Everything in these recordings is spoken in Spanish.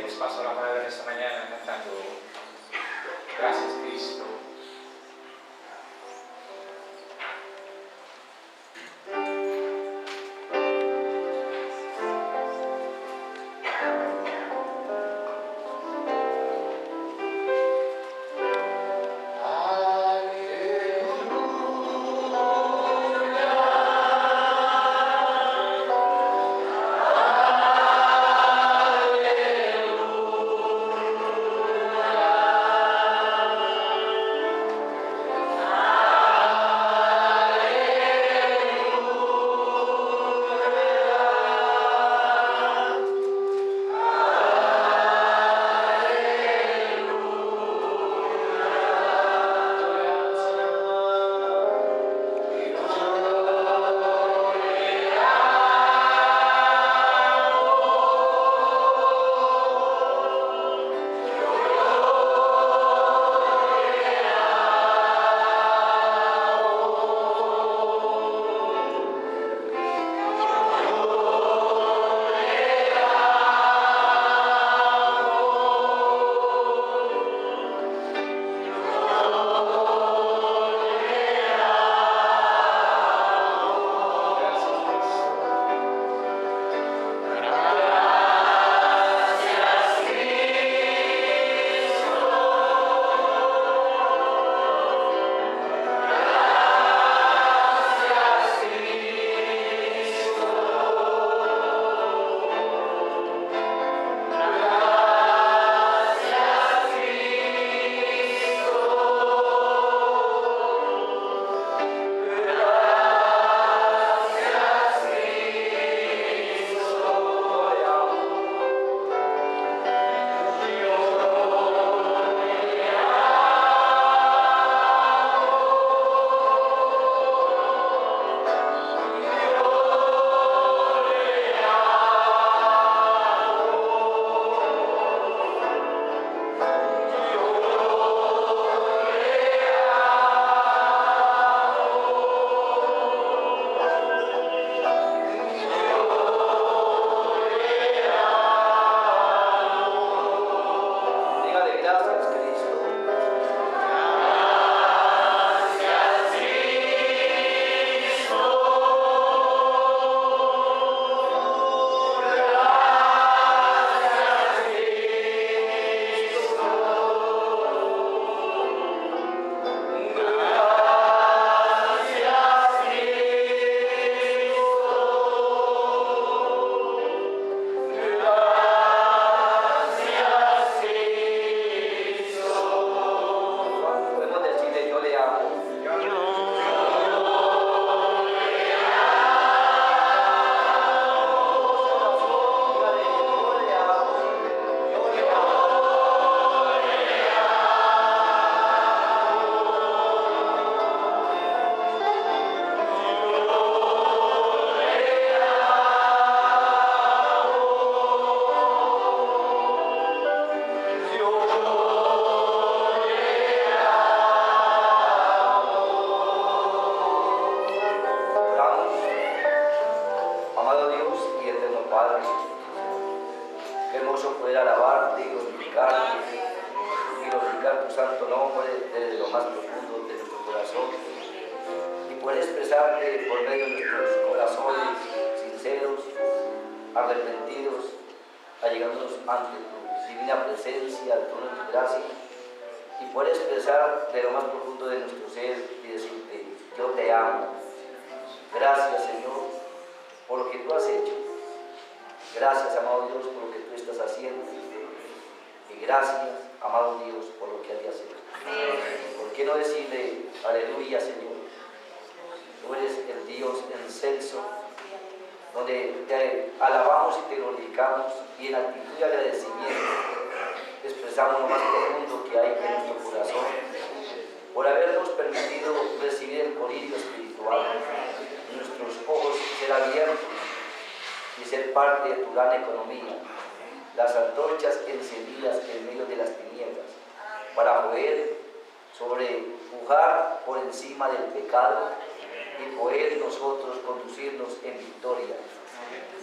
les paso la palabra esta mañana cantando Gracias, Cristo.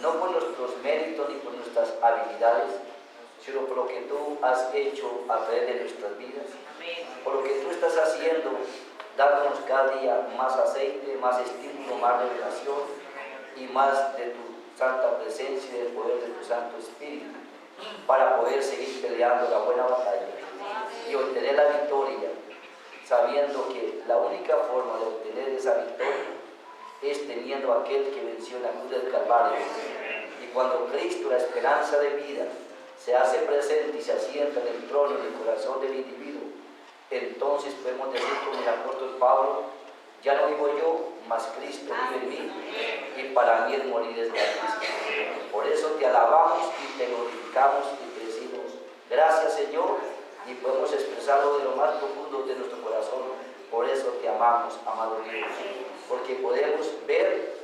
No por nuestros méritos ni por nuestras habilidades, sino por lo que tú has hecho a través de nuestras vidas, por lo que tú estás haciendo, dándonos cada día más aceite, más estímulo, más revelación y más de tu santa presencia y del poder de tu Santo Espíritu, para poder seguir peleando la buena batalla y obtener la victoria, sabiendo que la única forma de obtener esa victoria es teniendo a aquel que venció en la cruz del Calvario. Y cuando Cristo, la esperanza de vida, se hace presente y se asienta en el trono en el corazón del individuo, entonces podemos decir como el apóstol Pablo: ya no vivo yo, mas Cristo vive en mí, y para mí el morir es ganancia. Por eso te alabamos y te glorificamos y te decimos gracias, Señor, y podemos expresarlo de lo más profundo de nuestro corazón. Por eso te amamos, amado Dios, porque podemos ver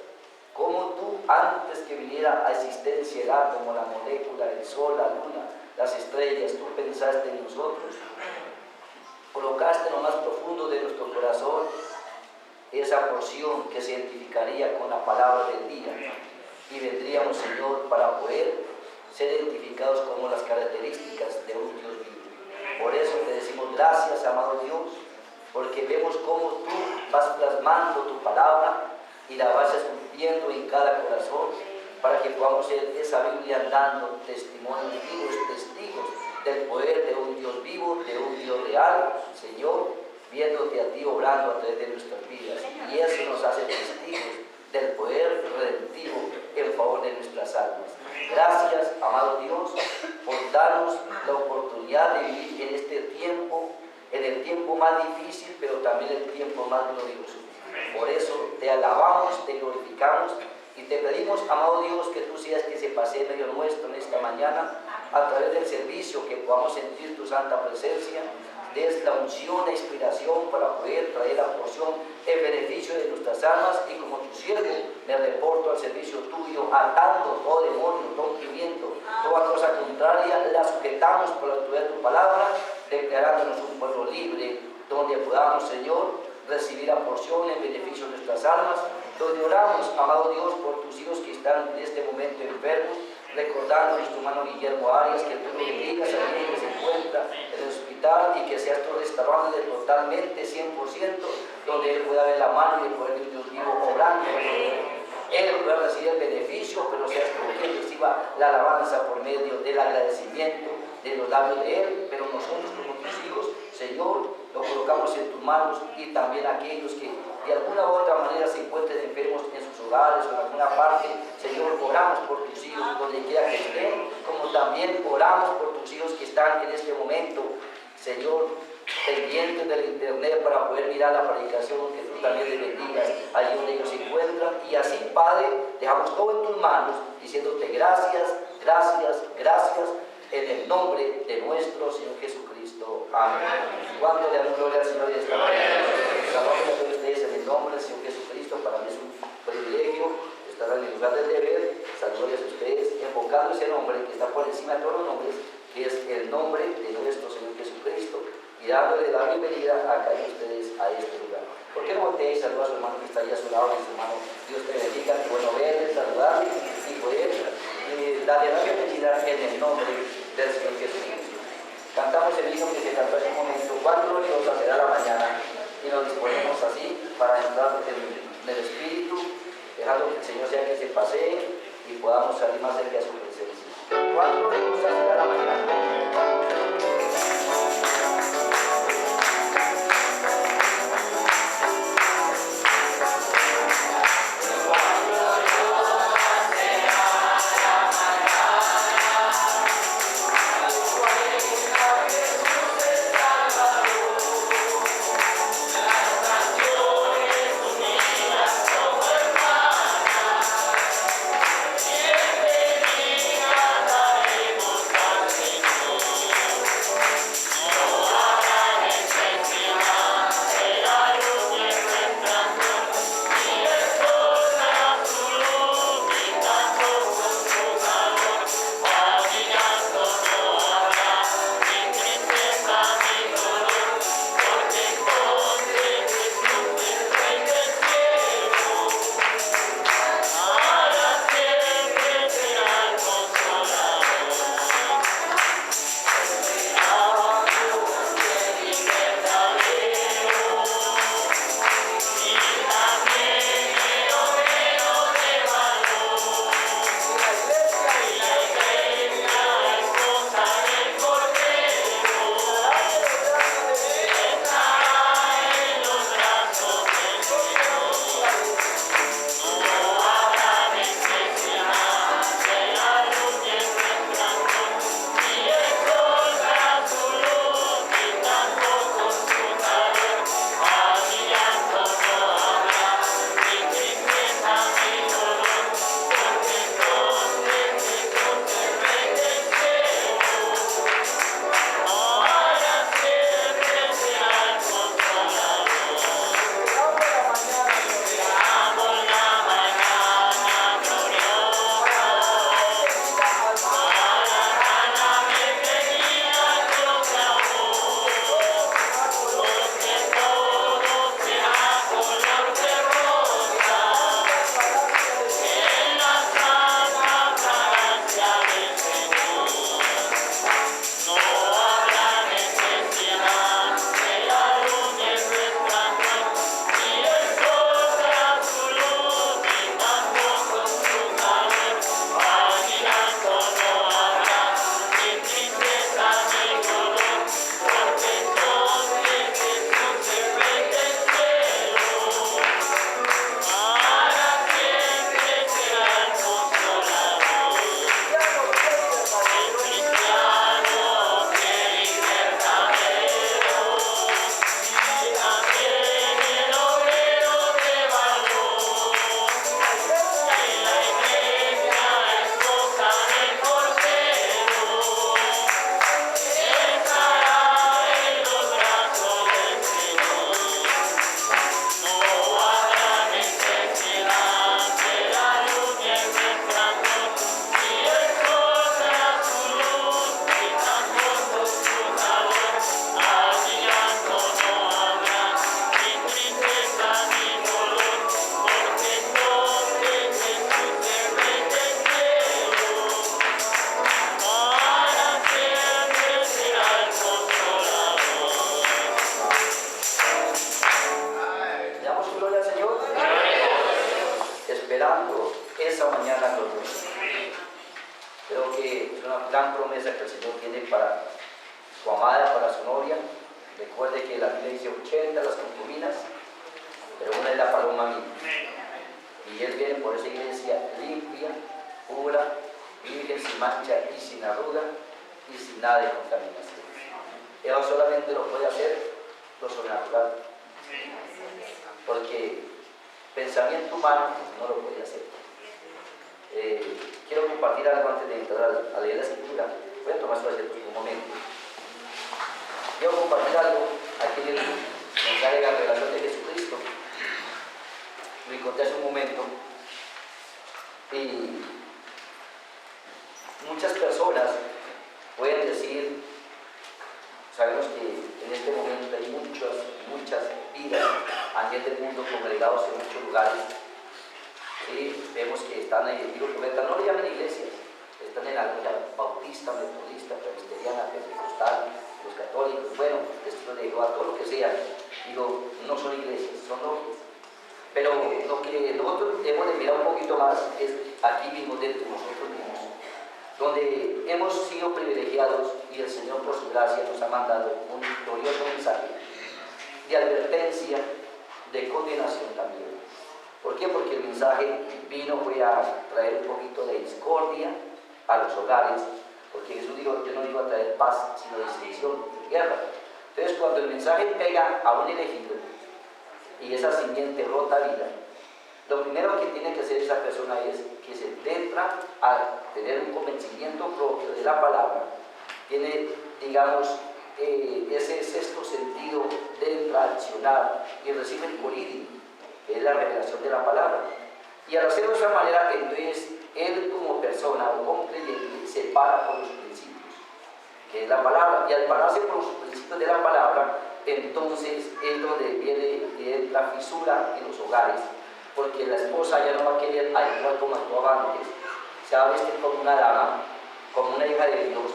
cómo tú, antes que viniera a existencia el átomo, la molécula, el sol, la luna, las estrellas, tú pensaste en nosotros, colocaste en lo más profundo de nuestro corazón esa porción que se identificaría con la palabra del día, y vendríamos, Señor, para poder ser identificados como las características de un Dios vivo. Por eso te decimos gracias, amado Dios, porque vemos cómo tú vas plasmando tu palabra y la vas esculpiendo en cada corazón, para que podamos ser esa Biblia dando testimonios vivos, testigos del poder de un Dios vivo, de un Dios real, Señor, viéndote a ti obrando a través de nuestras vidas. Y eso nos hace testigos del poder redentivo en favor de nuestras almas. Gracias, amado Dios, por darnos la oportunidad de vivir en este tiempo, en el tiempo más difícil, pero también el tiempo más glorioso. Por eso te alabamos, te glorificamos y te pedimos, amado Dios, que tú seas que se pase en medio nuestro en esta mañana, a través del servicio, que podamos sentir tu santa presencia, des la unción e inspiración para poder traer la porción en beneficio de nuestras almas, y como tu siervo me reporto al servicio tuyo, atando todo demonio, todo pimiento, toda cosa contraria, la sujetamos por la autoridad de tu palabra, declarándonos un pueblo libre, donde podamos, Señor, recibir la porción en beneficio de nuestras almas, donde oramos, amado Dios, por tus hijos que están en este momento enfermos, recordando a nuestro hermano Guillermo Arias, que tú lo bendigas a quien que se encuentra en el hospital, y que seas tú restaurándole totalmente, 100%, donde él pueda ver la mano y el poder de Dios vivo obrando. Él pueda recibir el beneficio, pero seas tú quien reciba la alabanza por medio del agradecimiento de los labios de él. Pero nosotros, como tus hijos, Señor, lo colocamos en tus manos, y también aquellos que de alguna u otra manera se encuentren enfermos en sus hogares o en alguna parte, Señor, oramos por tus hijos donde quiera que estén, como también oramos por tus hijos que están en este momento, Señor, pendientes del internet para poder mirar la predicación, que tú también les bendigas allí donde ellos se encuentran. Y así, Padre, dejamos todo en tus manos, diciéndote gracias, gracias, gracias, en el nombre de nuestro Señor Jesucristo. Amén. ¿Cuánto le damos gloria al Señor y esta mañana? Saludamos a todos ustedes en el nombre del Señor Jesucristo. Para mí es un privilegio estar en el lugar del deber. Saludos a ustedes, enfocando ese nombre que está por encima de todos los nombres, que es el nombre de nuestro Señor Jesucristo, y dándole la bienvenida a cada uno de ustedes a este lugar. ¿Por qué no volteéis y saluda a su hermano que está ahí a su lado? Y su hermano, Dios te bendiga, que bueno verle, saludarle y poder darle la bienvenida en el nombre del Señor Jesucristo. Cantamos el himno que se cantó en un momento: cuán gloriosa será la mañana, y nos disponemos así para entrar en el Espíritu, dejando que el Señor sea que se pasee y podamos salir más cerca de su presencia. Cuán gloriosa será la mañana. Señor tiene para su amada, para su novia. Recuerde que la Biblia dice 80 las concubinas, pero una es la paloma mía. Y Él viene por esa iglesia limpia, pura, virgen, sin mancha y sin arruga y sin nada de contaminación. Él solamente lo puede hacer lo sobrenatural, porque pensamiento humano no lo puede hacer. Quiero compartir algo antes de entrar a leer la escritura. Voy a tomar su asiento por un momento. Quiero compartir algo aquí en el mensaje de la revelación de Jesucristo. Lo encontré hace un momento y muchas personas pueden decir, sabemos que en este momento hay muchas vidas a nivel del mundo congregados en muchos lugares. Sí, vemos que están en el profeta, no le llaman iglesias, están en la bautista, metodista, presbiteriana, pentecostal, los católicos, bueno, testigo de Jehová, todo lo que sea. Digo, no son iglesias, son logias. Pero lo que nosotros debemos de mirar un poquito más es aquí mismo, dentro de nosotros mismos, donde hemos sido privilegiados y el Señor por su gracia nos ha mandado un glorioso mensaje de advertencia, de condenación también. ¿Por qué? Porque el mensaje fue a traer un poquito de discordia a los hogares, porque Jesús dijo, yo no iba a traer paz, sino destrucción, guerra. Entonces, cuando el mensaje pega a un elegido y esa simiente rota vida, lo primero que tiene que hacer esa persona es que se centra a tener un convencimiento propio de la palabra, tiene, digamos, ese sexto sentido de accionar y recibe el político, que es la revelación de la palabra. Y al hacerlo de esa manera, entonces, él como persona o como creyente se para por los principios, que es la palabra. Y al pararse por los principios de la palabra, entonces es donde viene la fisura en los hogares, porque la esposa ya no va a querer actuar como actuaba antes, se va a vestir como una dama, como una hija de Dios,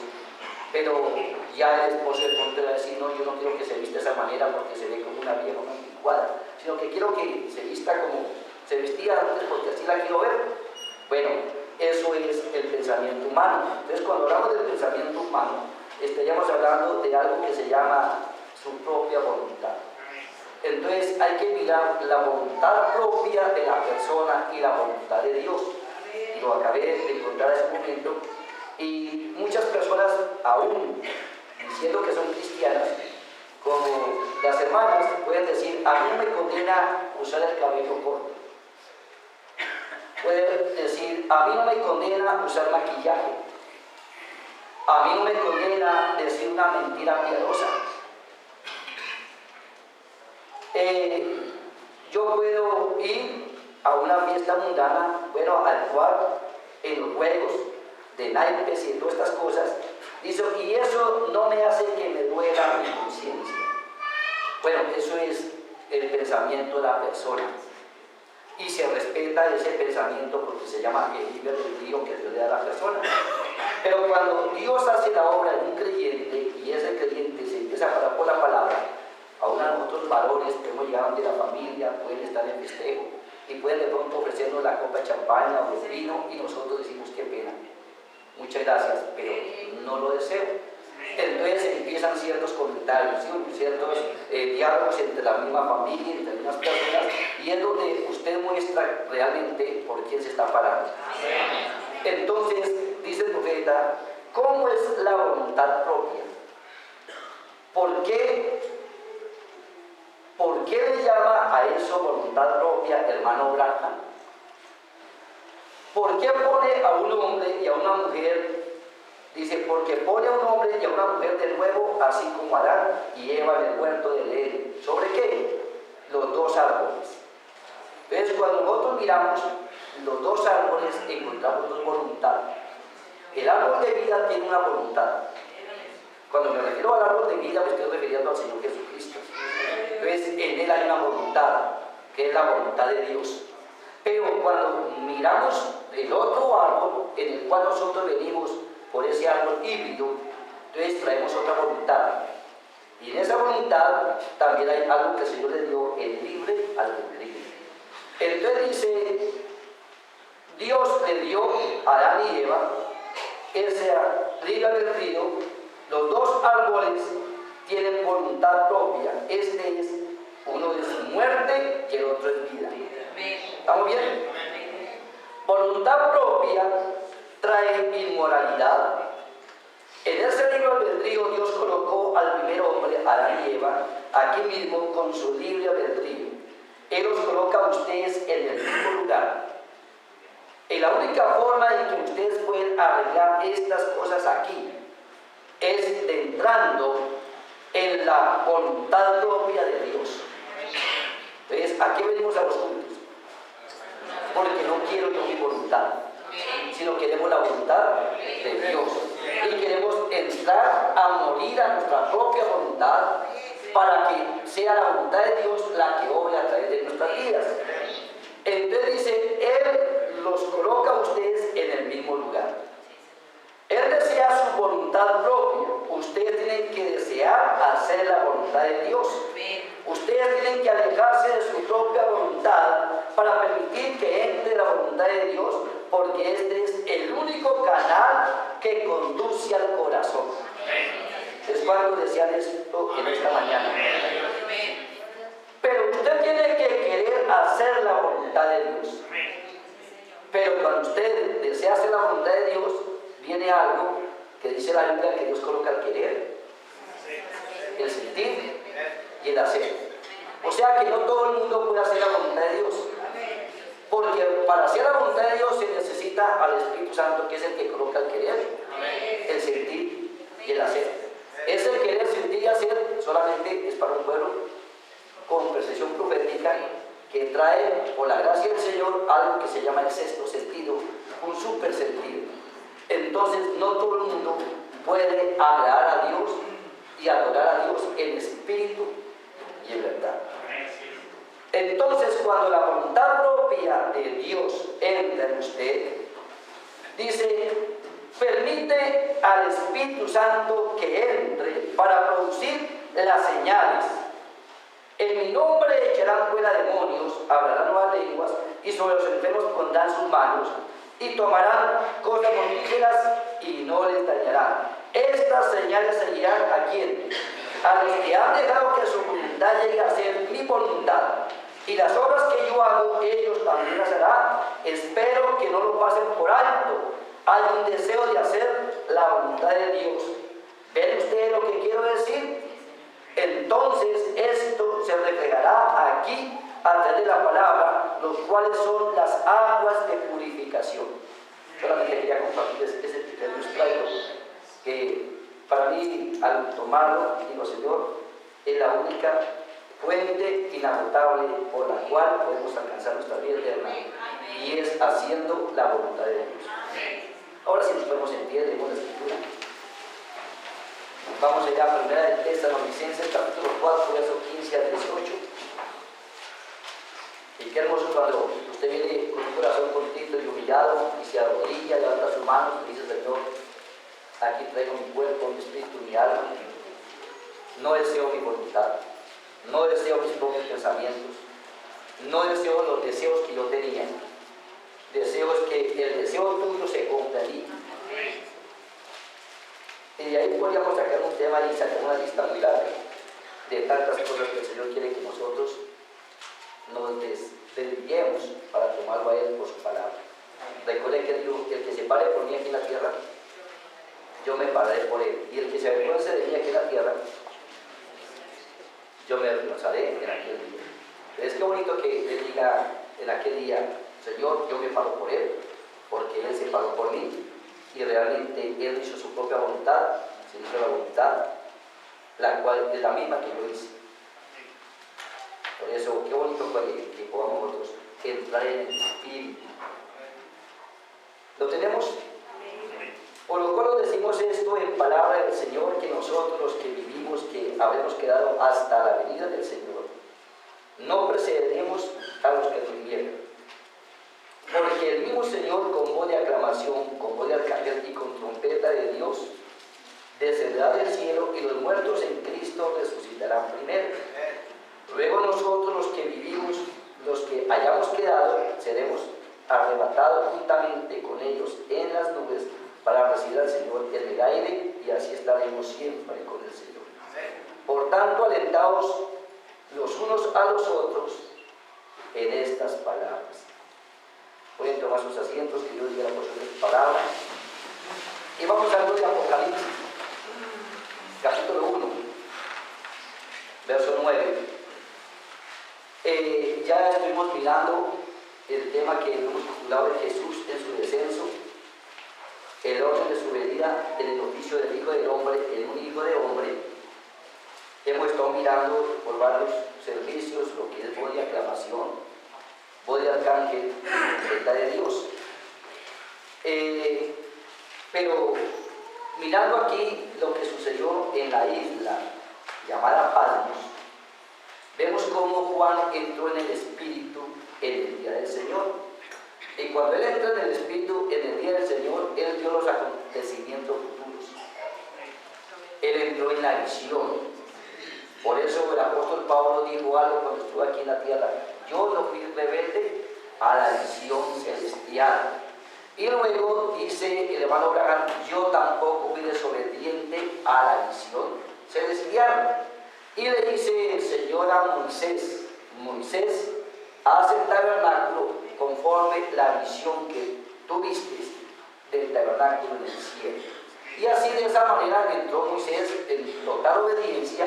pero ya el esposo de pronto va a decir, no, yo no quiero que se vista de esa manera porque se ve como una vieja, una anticuada, sino que quiero que se vista como se vestía antes porque así la quiero ver. Bueno, eso es el pensamiento humano. Entonces, cuando hablamos del pensamiento humano, estaríamos hablando de algo que se llama su propia voluntad. Entonces, hay que mirar la voluntad propia de la persona y la voluntad de Dios. Lo acabé de encontrar en ese momento. Y muchas personas, aún diciendo que son cristianas, como las hermanas, pueden decir, a mí no me condena usar el cabello corto. Pueden decir, a mí no me condena usar maquillaje. A mí no me condena decir una mentira piadosa. Yo puedo ir a una fiesta mundana, bueno, a actuar en los juegos de naipes y todas estas cosas. Dice, y eso no me hace que me duela mi conciencia. Bueno, eso es el pensamiento de la persona. Y se respeta ese pensamiento porque se llama el libre albedrío que Dios le da a la persona. Pero cuando Dios hace la obra en un creyente y ese creyente se empieza a parar por la palabra, aún a nosotros varones que hemos llegado de la familia pueden estar en festejo y pueden de pronto ofrecernos la copa de champaña o de vino y nosotros decimos qué pena, muchas gracias, pero no lo deseo. Entonces empiezan ciertos comentarios, ¿sí? Ciertos diálogos entre la misma familia, entre las mismas personas, y es donde usted muestra realmente por quién se está parando. Entonces, dice el profeta, ¿cómo es la voluntad propia? ¿Por qué le llama a eso voluntad propia, hermano Branham? ¿Por qué pone a un hombre y a una mujer? Dice, porque pone a un hombre y a una mujer de nuevo, así como Adán y Eva en el huerto del Edén. ¿Sobre qué? Los dos árboles. Entonces, cuando nosotros miramos los dos árboles, encontramos dos voluntades. El árbol de vida tiene una voluntad. Cuando me refiero al árbol de vida, me estoy refiriendo al Señor Jesucristo. Entonces, en él hay una voluntad, que es la voluntad de Dios. Pero cuando miramos el otro árbol, en el cual nosotros venimos por ese árbol híbrido, entonces traemos otra voluntad. Y en esa voluntad también hay algo que el Señor le dio, el libre albedrío. Entonces dice, Dios le dio a Adán y Eva esa libre albedrío, los dos árboles tienen voluntad propia. Este es, uno es muerte y el otro es vida. ¿Estamos bien? Voluntad propia trae inmoralidad. En ese libre albedrío Dios colocó al primer hombre, Adán y Eva, aquí mismo con su libre albedrío. Él los coloca a ustedes en el mismo lugar. Y la única forma en que ustedes pueden arreglar estas cosas aquí es entrando en la voluntad propia de Dios. Entonces, ¿a qué venimos a los cultos? Porque no quiero yo mi voluntad, sino queremos la voluntad de Dios. Y queremos entrar a morir a nuestra propia voluntad para que sea la voluntad de Dios la que obre a través de nuestras vidas. Entonces dice, Él los coloca a ustedes en el mismo lugar. Él desea su voluntad propia. Ustedes tienen que desear hacer la voluntad de Dios. Ustedes tienen que alejarse de su propia voluntad para permitir que entre la voluntad de Dios, porque este es el único canal que conduce al corazón. Es cuando desean esto en esta mañana. Pero usted tiene que querer hacer la voluntad de Dios. Pero cuando usted desea hacer la voluntad de Dios, viene algo que dice la Biblia que Dios coloca el querer, el sentir y el hacer. O sea que no todo el mundo puede hacer la voluntad de Dios. Porque para hacer la voluntad de Dios se necesita al Espíritu Santo, que es el que coloca el querer, el sentir y el hacer. Ese querer, sentir y hacer solamente es para un pueblo con percepción profética que trae, por la gracia del Señor, algo que se llama el sexto sentido, un super sentido. Entonces no todo el mundo puede agradar a Dios y adorar a Dios en espíritu y en verdad. Entonces cuando la voluntad propia de Dios entra en usted, dice, permite al Espíritu Santo que entre para producir las señales. En mi nombre echarán fuera demonios, hablarán nuevas lenguas, y sobre los enfermos pondrán sus manos, y tomarán cosas mortíferas y no les dañarán. Estas señales seguirán a quién? A los que han dejado que su voluntad llegue a ser mi voluntad. Y las obras que yo hago, ellos también las harán. Espero que no lo pasen por alto. Hay un deseo de hacer la voluntad de Dios. ¿Ven ustedes lo que quiero decir? Entonces esto se reflejará aquí a través de la palabra, los cuales son las aguas de purificación. Solamente quería compartirles ese pequeño extracto que para mí, al tomarlo, digo, Señor, es la única fuente inagotable por la cual podemos alcanzar nuestra vida eterna, y es haciendo la voluntad de Dios. Ahora sí nos ponemos en pie, leemos la escritura. Vamos allá a primera de Tesalonicenses, capítulo 4, versos 15 al 18. Y qué hermoso cuando usted viene con un corazón contrito y humillado y se arrodilla, levanta sus manos y dice, Señor, aquí traigo mi cuerpo, mi espíritu, mi alma. No deseo mi voluntad, no deseo mis propios pensamientos, no deseo los deseos que yo tenía. Deseo es que el deseo tuyo se cumpla en mí. Y de ahí podríamos sacar un tema y sacar una lista muy larga de tantas cosas que el Señor quiere que nosotros nos desviemos para tomarlo a Él por su palabra. Recuerde que dijo, el que se pare por mí aquí en la tierra, yo me pararé por él. Y el que se avergüence de mí aquí en la tierra, yo me avergonzaré en aquel día. Es que bonito que Él diga en aquel día, Señor, yo me paro por Él, porque Él se paró por mí. Y realmente Él hizo su propia voluntad, se hizo la voluntad, la cual es la misma que yo hice. Por eso, qué bonito que podamos nosotros entrar en el Espíritu. ¿Lo tenemos? Por lo cual decimos esto en palabra del Señor, que nosotros los que vivimos, que habremos quedado hasta la venida del Señor, no precederemos a los que durmieron. Porque el mismo Señor, con voz de aclamación, con voz de arcángel y con trompeta de Dios, descenderá del cielo, y los muertos en Cristo resucitarán primero. Luego nosotros los que vivimos, los que hayamos quedado, seremos arrebatados juntamente con ellos en las nubes para recibir al Señor en el aire y así estaremos siempre con el Señor. Por tanto, alentaos los unos a los otros en estas palabras. Pueden tomar sus asientos, que Dios diga por sus palabras. Y vamos al libro de Apocalipsis, capítulo 1, verso 9. Ya estuvimos mirando el tema que hemos titulado de Jesús en su descenso, el orden de su venida en el oficio del Hijo del Hombre, en un Hijo de Hombre. Hemos estado mirando por varios servicios lo que es voz de aclamación, voz de arcángel, profeta de Dios. Pero mirando aquí lo que sucedió en la isla llamada Patmos, vemos cómo Juan entró en el Espíritu en el día del Señor. Y cuando él entró en el Espíritu en el día del Señor, él vio los acontecimientos futuros. Él entró en la visión. Por eso el apóstol Pablo dijo algo cuando estuvo aquí en la tierra: yo no fui rebelde a la visión celestial. Y luego dice el hermano Abraham: yo tampoco fui desobediente a la visión celestial. Y le dice el Señor a Moisés: Moisés, haz el tabernáculo conforme la visión que tú viste del tabernáculo en el cielo. Y así, de esa manera, entró Moisés en total obediencia.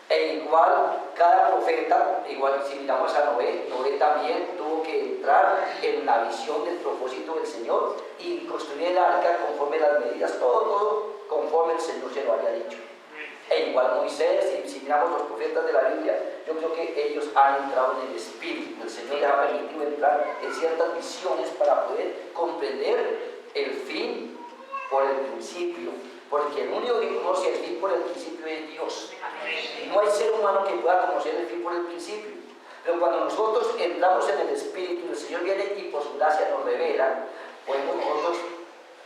E igual cada profeta, igual si miramos a Noé también tuvo que entrar en la visión del propósito del Señor y construir el arca conforme las medidas, todo conforme el Señor se lo había dicho. E igual Moisés, y si miramos los profetas de la Biblia, yo creo que ellos han entrado en el Espíritu. El Señor les ha permitido entrar en ciertas visiones para poder comprender el fin por el principio. Porque el único que conoce el fin por el principio es Dios. No hay ser humano que pueda conocer el fin por el principio. Pero cuando nosotros entramos en el Espíritu, el Señor viene y por su gracia nos revela, podemos nosotros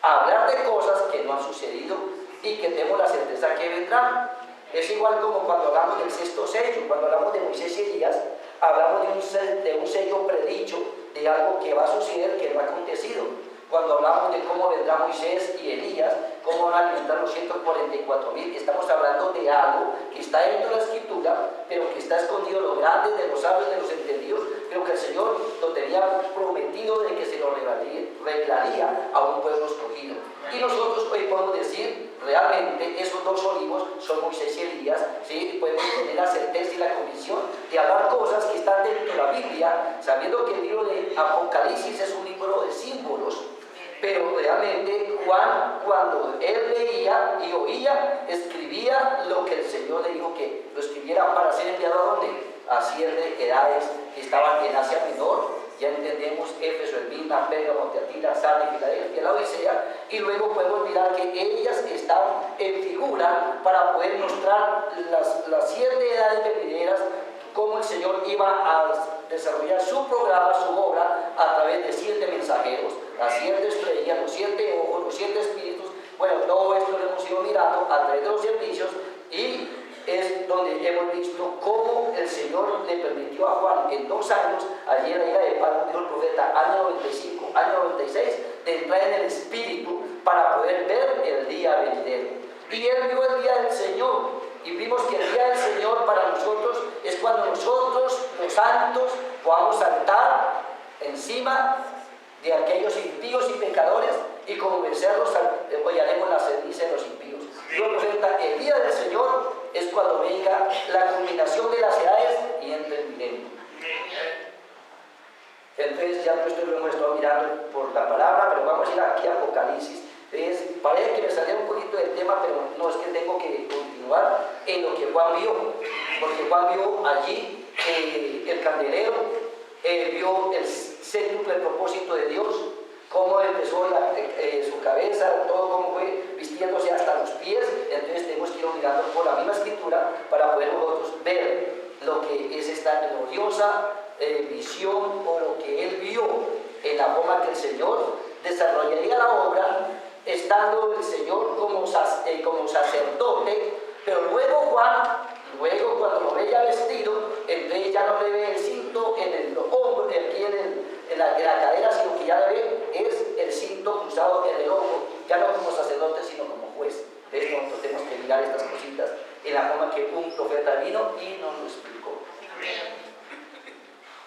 hablar de cosas que no han sucedido y que tenemos la certeza que vendrán. Es igual como cuando hablamos del sexto sello. Cuando hablamos de Moisés y Elías, hablamos de un sello predicho, de algo que va a suceder, que no ha acontecido. Cuando hablamos de cómo vendrá Moisés y Elías, cómo van a alimentar los 144,000, estamos hablando de algo que está dentro de la Escritura, pero que está escondido en los grandes, de los sabios, de los entendidos, pero que el Señor lo tenía prometido de que se lo revelaría a un pueblo escogido. Y nosotros hoy podemos decir, realmente esos dos olivos son Moisés y Elías, ¿sí? Podemos tener la certeza y la convicción de hablar cosas que están dentro de la Biblia, sabiendo que el libro de Apocalipsis es un libro de símbolos. Pero realmente Juan, cuando él leía y oía, escribía lo que el Señor le dijo que lo escribiera para ser enviado a donde, a 7 edades que estaban en Asia Menor. Ya entendemos Éfeso, Esmirna, Pérgamo, Tiatira, Sardes, Filadelfia, la Odisea, y luego podemos mirar que ellas estaban en figura para poder mostrar las 7 edades venideras, cómo el Señor iba a desarrollar su programa, su obra, a través de 7 mensajeros, las 7 estrellas, los 7 ojos, los 7 espíritus. Bueno, todo esto lo hemos ido mirando a través de los servicios, y es donde hemos visto cómo el Señor le permitió a Juan en 2 años, allí en la isla de Patmos, dijo el profeta, año 95, año 96, de entrar en el Espíritu para poder ver el día venidero. Y él vio el día del Señor. Y vimos que el día del Señor para nosotros es cuando nosotros, los santos, podamos saltar encima de aquellos impíos y pecadores y como vencerlos, hollaremos la ceniza de los impíos. Dios profeta, el día del Señor es cuando venga la culminación de las edades y entre el milenio. Entonces ya esto lo hemos estado mirando por la palabra, pero vamos a ir aquí a Apocalipsis. Entonces, parece que me salió un poquito del tema, pero no, es que tengo que continuar en lo que Juan vio, porque Juan vio allí el candelero, vio el céntuple propósito de Dios, cómo empezó su cabeza, todo cómo fue vistiéndose hasta los pies. Entonces tenemos que ir mirando por la misma escritura para poder nosotros ver lo que es esta gloriosa visión, o lo que él vio en la forma que el Señor desarrollaría la obra, estando el Señor como sacerdote. Pero luego Juan, cuando lo ve ya vestido, entonces ya no le ve el cinto en el hombro, aquí en la cadera, sino que ya le ve es el cinto cruzado en el hombro, ya no como sacerdote, sino como juez. Entonces nosotros tenemos que mirar estas cositas en la forma que un profeta vino y nos lo explicó.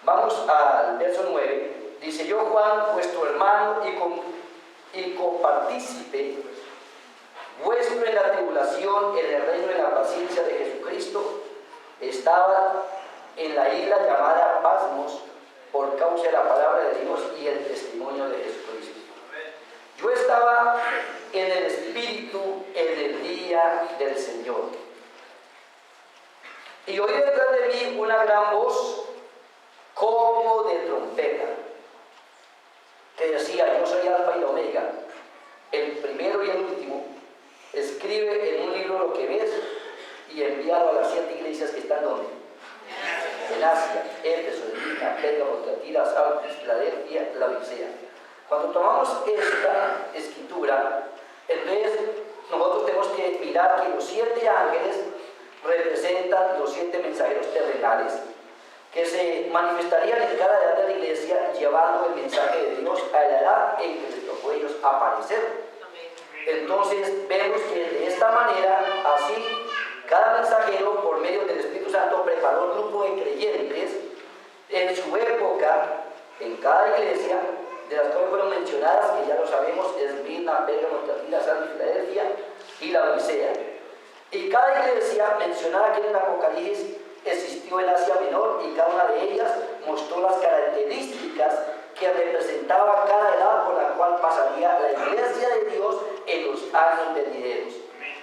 Vamos al verso 9. Dice: yo, Juan, vuestro hermano y copartícipe vuestro en la tribulación, en el reino de la paciencia de Jesucristo, estaba en la isla llamada Pasmos por causa de la palabra de Dios y el testimonio de Jesucristo. Yo estaba en el Espíritu en el día del Señor, y oí detrás de mí una gran voz como de trompeta, que decía: yo soy Alfa y Omega, el primero y el último. Escribe en un libro lo que ves y envíalo a las 7 iglesias que están donde. En Asia, Éfeso, Esmirna, Pérgamo, Tiatira, Sardis, Filadelfia, Laodicea. Cuando tomamos esta escritura, entonces nosotros tenemos que mirar que los 7 ángeles representan los 7 mensajeros terrenales que se manifestarían en cada edad de la iglesia, llevando el mensaje de Dios a la edad en que les tocó a ellos aparecer. Entonces vemos que de esta manera, así, cada mensajero, por medio del Espíritu Santo, preparó un grupo de creyentes en su época, en cada iglesia, de las cuales fueron mencionadas, que ya lo sabemos: Esmirna, Pérgamo, Tiatira, Sardis, Filadelfia y Laodicea. Y cada iglesia mencionada aquí en el Apocalipsis existió en Asia Menor, y cada una de ellas mostró las características que representaba cada edad por la cual pasaría la iglesia de Dios en los años venideros.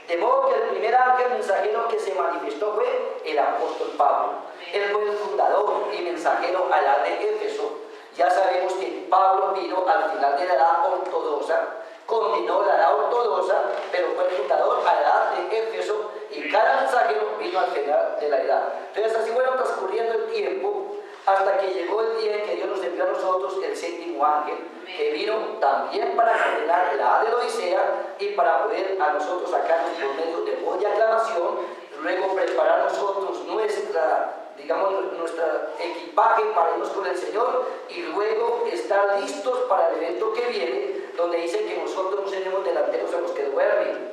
De modo que el primer ángel mensajero que se manifestó fue el apóstol Pablo. Él fue el fundador y mensajero a la de Éfeso. Ya sabemos que Pablo vino al final de la edad ortodoxa, combinó la edad ortodoxa, pero fue el fundador a la edad de Éfeso, y cada mensajero vino al final de la edad. Entonces así fueron transcurriendo el tiempo hasta que llegó el día en que Dios nos envió a nosotros el 7º ángel, que vino también para condenar la edad de la Odisea y para poder a nosotros sacarnos por medio de voz y aclamación, luego preparar nosotros nuestro equipaje para irnos con el Señor, y luego estar listos para el evento que viene, donde dice que nosotros no seremos delanteros a los que duermen,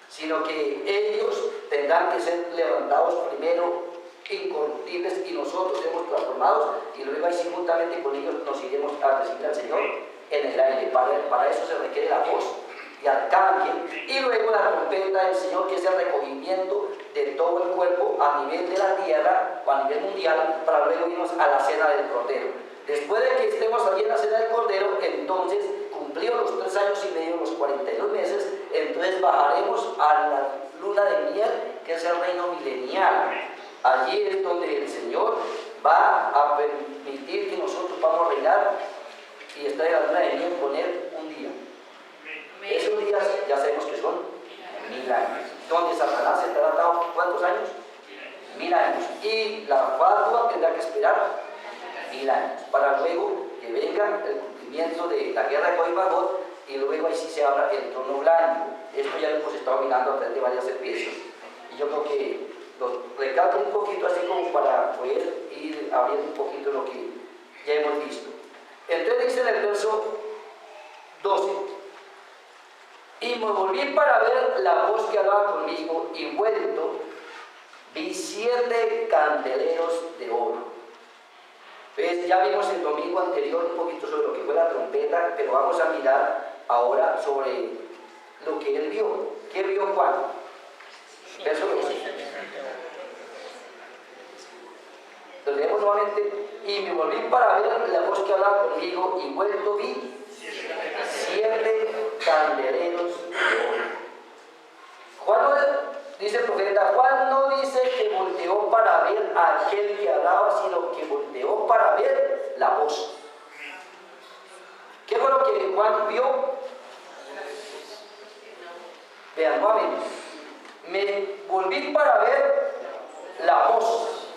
sino que ellos tendrán que ser levantados primero incorruptibles, y nosotros seremos transformados, y luego ahí sí juntamente con ellos nos iremos a recibir al Señor en el aire. Para eso se requiere la voz y arcángel, y luego la trompeta del Señor, que es el recogimiento de todo el cuerpo a nivel de la tierra o a nivel mundial, para luego irnos a la cena del Cordero. Después de que estemos allí en la cena del Cordero, entonces, cumplidos los 3 años y medio, los 42 meses, entonces bajaremos a la luna de miel, que es el reino milenial. Allí es donde el Señor va a permitir que nosotros vamos a reinar y estar en la luna de miel, poner un día. Esos días ya sabemos que son 1000 años. Donde Satanás estará atado, ¿cuántos años? 1000 años. Y la fatua tendrá que esperar 1000 años, para luego que venga el cumplimiento de la guerra de Gog y Magog, y luego ahí sí se abra el trono blanco. Esto ya lo hemos estado mirando a través de varios servicios, y yo creo que lo recalco un poquito así como para poder ir abriendo un poquito lo que ya hemos visto. Entonces dice en el verso 12: y me volví para ver la voz que hablaba conmigo, y vuelto vi 7 candeleros de oro. Entonces ya vimos el domingo anterior un poquito sobre lo que fue la trompeta, pero vamos a mirar ahora sobre lo que él vio. ¿Qué vio Juan? Verso 12. Lo leemos nuevamente: y me volví para ver la voz que hablaba conmigo, y vuelto vi 7 candeleros de oro. Juan no, dice el profeta, Juan no dice que volteó para ver a aquel que hablaba, sino que volteó para ver la voz. ¿Qué fue lo que Juan vio? Vean nuevamente: me volví para ver la voz.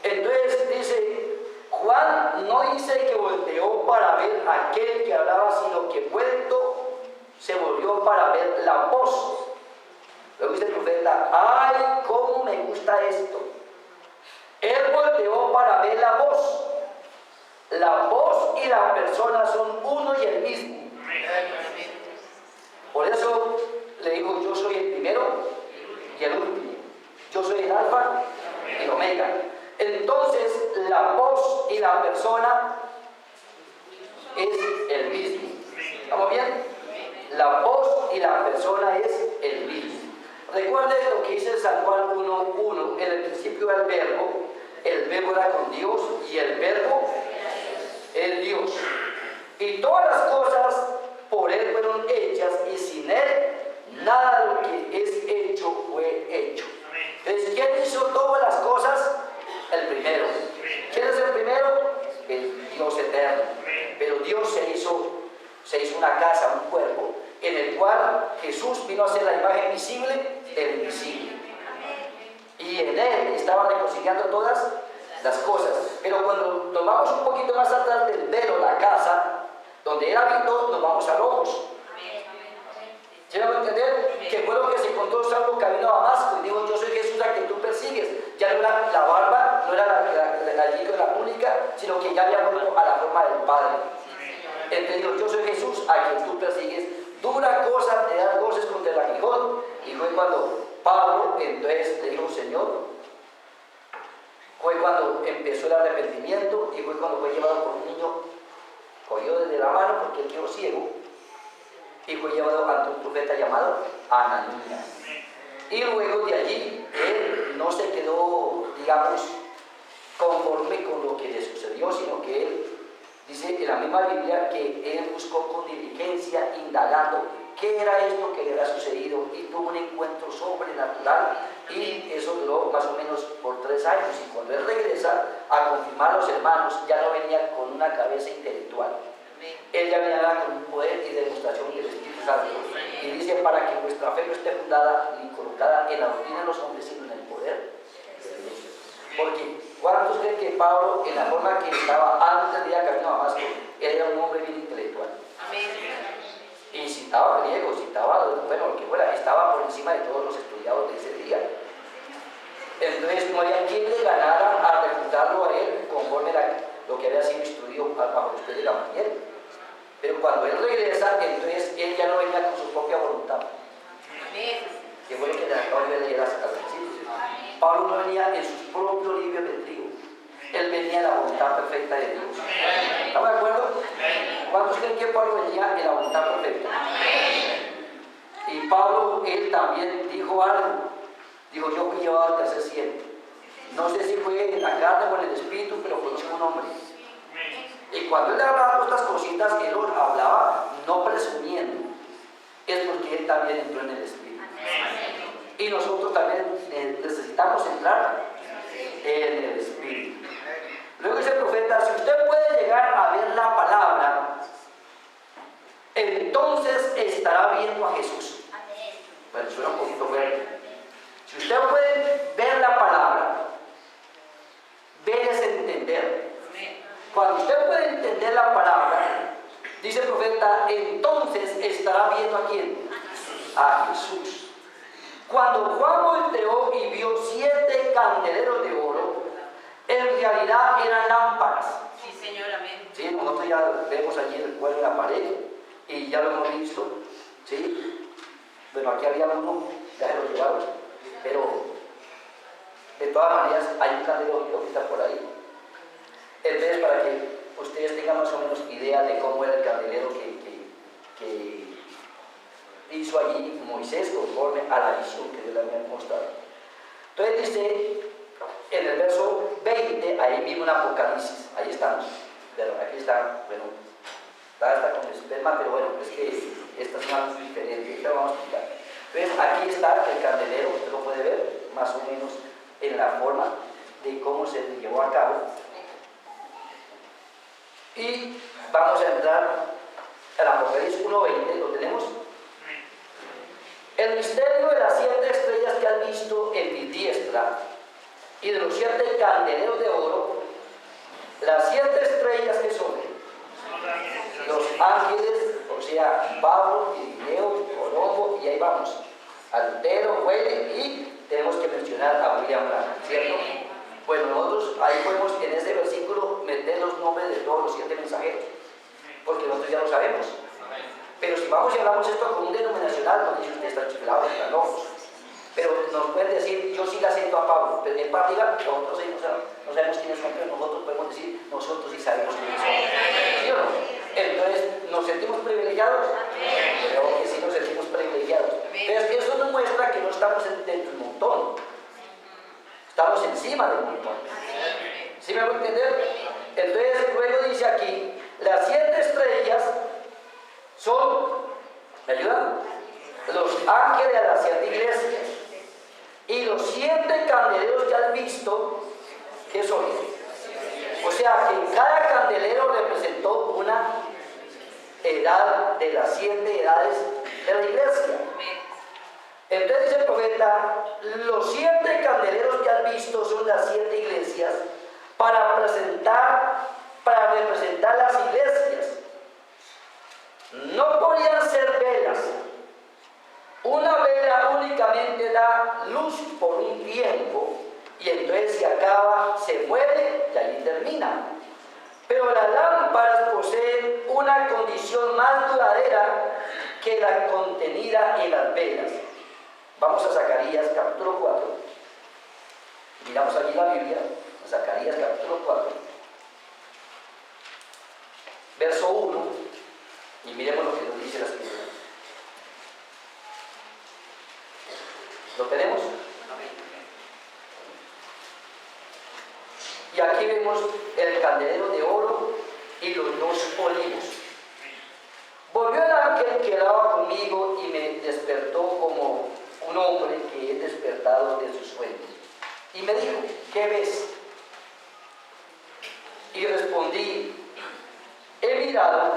Entonces dice, Juan no dice que volteó para ver a aquel que hablaba, sino que vuelto se volvió para ver la voz. Luego dice el profeta, ¡ay, cómo me gusta esto! Él volteó para ver la voz. La voz y la persona son uno y el mismo. Por eso le digo, yo soy el primero y el último. Yo soy el alfa y el omega. Entonces, la voz y la persona es el mismo. ¿Estamos bien? La voz y la persona es el mismo. Recuerde lo que dice San Juan 1:1. En el principio era el verbo era con Dios y el verbo es Dios. Y todas las cosas por Él fueron hechas y sin Él nada de lo que es hecho fue hecho. Entonces, ¿quién hizo todas las cosas? El primero. ¿Quién es el primero? El Dios eterno. Pero Dios se hizo una casa, un cuerpo, en el cual Jesús vino a ser la imagen visible del invisible. Y en Él estaba reconciliando todas las cosas. Pero cuando nos vamos un poquito más atrás del velo, la casa, donde Él habitó, nos vamos a Logos. ¿Sí me van a entender? Que fue lo que se encontró Saulo camino a Damasco y dijo, yo soy Jesús a quien tú persigues. Ya no era la barba, no era allí con la túnica, sino que ya había vuelto a la forma del Padre. Entonces dijo, yo soy Jesús a quien tú persigues. Dura cosa te dar voces contra el aguijón. Y fue cuando Pablo entonces le dijo, Señor, fue cuando empezó el arrepentimiento y fue cuando fue llevado por un niño, cogió desde la mano porque él quedó ciego y fue llevado ante un profeta llamado Ananías. Y luego de allí, él no se quedó, digamos, conforme con lo que le sucedió, sino que él dice en la misma Biblia que él buscó con diligencia, indagando qué era esto que le había sucedido y tuvo un encuentro sobrenatural y eso duró más o menos por 3 años. Y cuando él regresa a confirmar a los hermanos, ya no venía con una cabeza intelectual. Él ya venía con un poder y demostración del Espíritu Santo. Y dice, para que vuestra fe no esté fundada ni colocada en la doctrina de los hombres, sino en el poder de Dios. Porque, ¿cuántos creen que Pablo, en la forma que estaba antes de ir a camino a Damasco, era un hombre bien intelectual? Y citaba griego, citaba, bueno, lo que fuera, estaba por encima de todos los estudiados de ese día. Entonces, no había quien le ganara a refutarlo a él conforme a lo que había sido instruido bajo usted de Gamaliel. Pero cuando él regresa, entonces él ya no venía con su propia voluntad. Que fue lo que le acabo de leer al principio. Pablo no venía en su propio libre albedrío. Él venía en la voluntad perfecta de Dios. ¿Estamos de acuerdo? ¿Cuántos creen que Pablo venía en la voluntad perfecta? Y Pablo, él también dijo algo. Dijo, yo fui llevado al tercer cielo. No sé si fue en la carne o en el espíritu, pero conozco un hombre. Y cuando él hablaba de estas cositas, él hablaba no presumiendo. Es porque él también entró en el espíritu. Y nosotros también necesitamos entrar en el espíritu. Luego dice el profeta, si usted puede llegar a ver la palabra, entonces estará viendo a Jesús. Bueno, suena un poquito fuerte. Si usted puede ver la palabra, ver es entender. Cuando usted puede entender la palabra, dice el profeta, entonces estará viendo ¿a quién? A Jesús. Cuando Juan volteó y vio 7 candeleros de oro, en realidad eran lámparas. Sí, Señor, amén. ¿Sí? Nosotros ya vemos allí el cuadro en la pared y ya lo hemos visto. ¿Sí? Bueno, aquí había uno, ya se lo llevaron, pero de todas maneras hay un candelero que está por ahí. Entonces, para que ustedes tengan más o menos idea de cómo era el candelero que hizo allí Moisés conforme a la visión que Dios le había mostrado. Entonces dice en el verso 20, ahí mismo en Apocalipsis, ahí estamos, pero aquí está, bueno, está con esperma, pero bueno, es que esta es más diferente, ya vamos a explicar. Entonces aquí está el candelero, usted lo puede ver más o menos en la forma de cómo se llevó a cabo. Y vamos a entrar al Apocalipsis 1:20, ¿lo tenemos? El misterio de las 7 estrellas que has visto en mi diestra y de los 7 candeleros de oro, las 7 estrellas que son los ángeles, o sea, Pablo, Irineo, Colombo, y ahí vamos, Altero, Huele, y tenemos que mencionar a William Branham, ¿cierto? Bueno, nosotros ahí podemos en ese versículo meter los nombres de todos los 7 mensajeros, porque nosotros ya lo sabemos. Pero si vamos y hablamos esto con un denominacional, pues dice usted está chiflado, está loco. Pero nos pueden decir, yo sí le acepto a Pablo, pero en práctica nosotros sí, no sabemos quiénes son, pero nosotros podemos decir, nosotros sí sabemos quiénes son. ¿Sí o no? Entonces, ¿nos sentimos privilegiados? Creo que sí nos sentimos privilegiados. Pero eso nos muestra que no estamos dentro del montón. Estamos encima del montón. ¿Sí me voy a entender? Entonces, luego dice aquí, las 7 estrellas son, ¿me ayudan? Los ángeles de las 7 iglesias. Y los 7 candeleros que has visto, ¿qué son? O sea que cada candelero representó una edad de las 7 edades de la iglesia. Entonces dice el profeta, los 7 candeleros que has visto son las 7 iglesias para representar las iglesias. No podían ser velas. Una vela únicamente da luz por un tiempo y entonces se acaba, se muere y ahí termina. Pero las lámparas poseen una condición más duradera que la contenida en las velas. Vamos a Zacarías capítulo 4. Miramos aquí la Biblia, Zacarías capítulo 4, verso 1, y miremos lo que nos dice la Escritura. ¿Lo tenemos? Y aquí vemos el candelero de oro y los 2 olivos. Volvió el ángel que hablaba conmigo y me despertó como un hombre que es despertado de sus sueños. Y me dijo, ¿qué ves? Y respondí, he mirado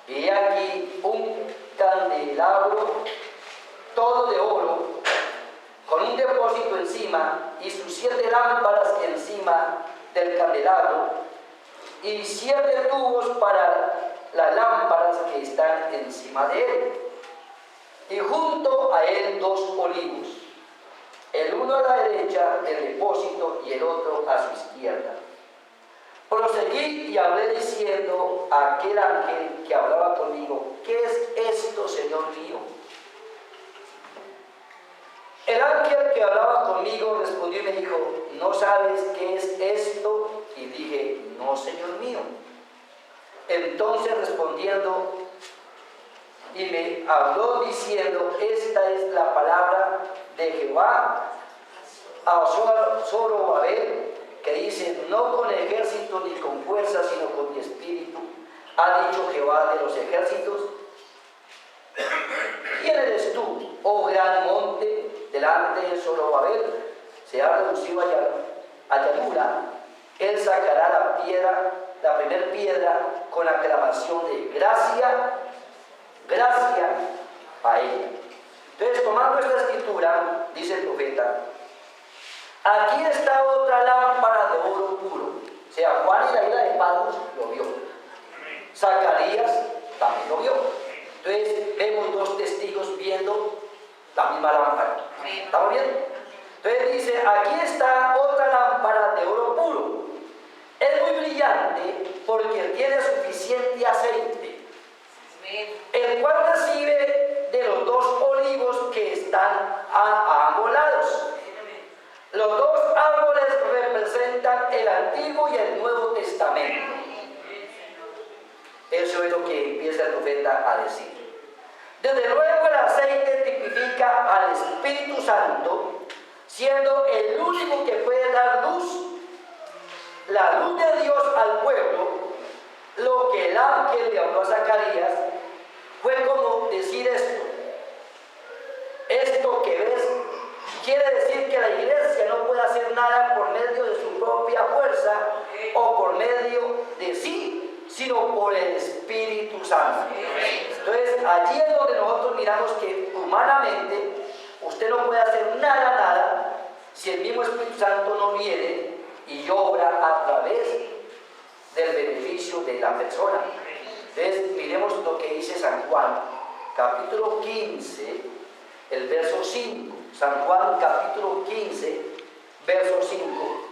y he aquí un candelabro todo de oro, con un depósito encima y sus 7 lámparas encima del candelabro y 7 tubos para las lámparas que están encima de él. Y junto a él 2 olivos, el uno a la derecha del depósito y el otro a su izquierda. Proseguí y hablé diciendo a aquel ángel que hablaba conmigo, ¿qué es esto, Señor mío? El ángel que hablaba conmigo respondió y me dijo, ¿no sabes qué es esto? Y dije, no, Señor mío. Entonces respondiendo, y me habló diciendo, esta es la palabra de Jehová a Zorobabel, que dice, no con ejército ni con fuerza, sino con mi espíritu, ha dicho Jehová de los ejércitos. ¿Quién eres tú, oh gran monte, delante de Zorobabel? Se ha reducido a llanura. Él sacará la primera piedra, con aclamación de gracia, gracia a ella. Entonces, tomando esta escritura, dice el profeta, aquí está otra lámpara de oro puro. O sea, Juan en la isla de Patmos lo vio. Zacarías también lo vio. Entonces, vemos 2 testigos viendo la misma lámpara. ¿Estamos viendo? Entonces dice, aquí está otra lámpara de oro puro. Es muy brillante porque tiene suficiente aceite, el cual recibe de los 2 olivos que están a ambos lados. Los 2 árboles representan el Antiguo y el Nuevo Testamento. Eso es lo que empieza el profeta a decir. Desde luego el aceite tipifica al Espíritu Santo, siendo el único que puede dar luz, la luz de Dios al pueblo. Lo que el ángel le habló a Zacarías fue como decir esto. Esto que ves quiere decir que la iglesia no puede hacer nada por medio de su propia fuerza o por medio de sí, sino por el Espíritu Santo. Entonces, allí es donde nosotros miramos que humanamente usted no puede hacer nada si el mismo Espíritu Santo no viene y obra a través del beneficio de la persona. Entonces, miremos lo que dice San Juan, capítulo 15, el verso 5. San Juan, capítulo 15, verso 5.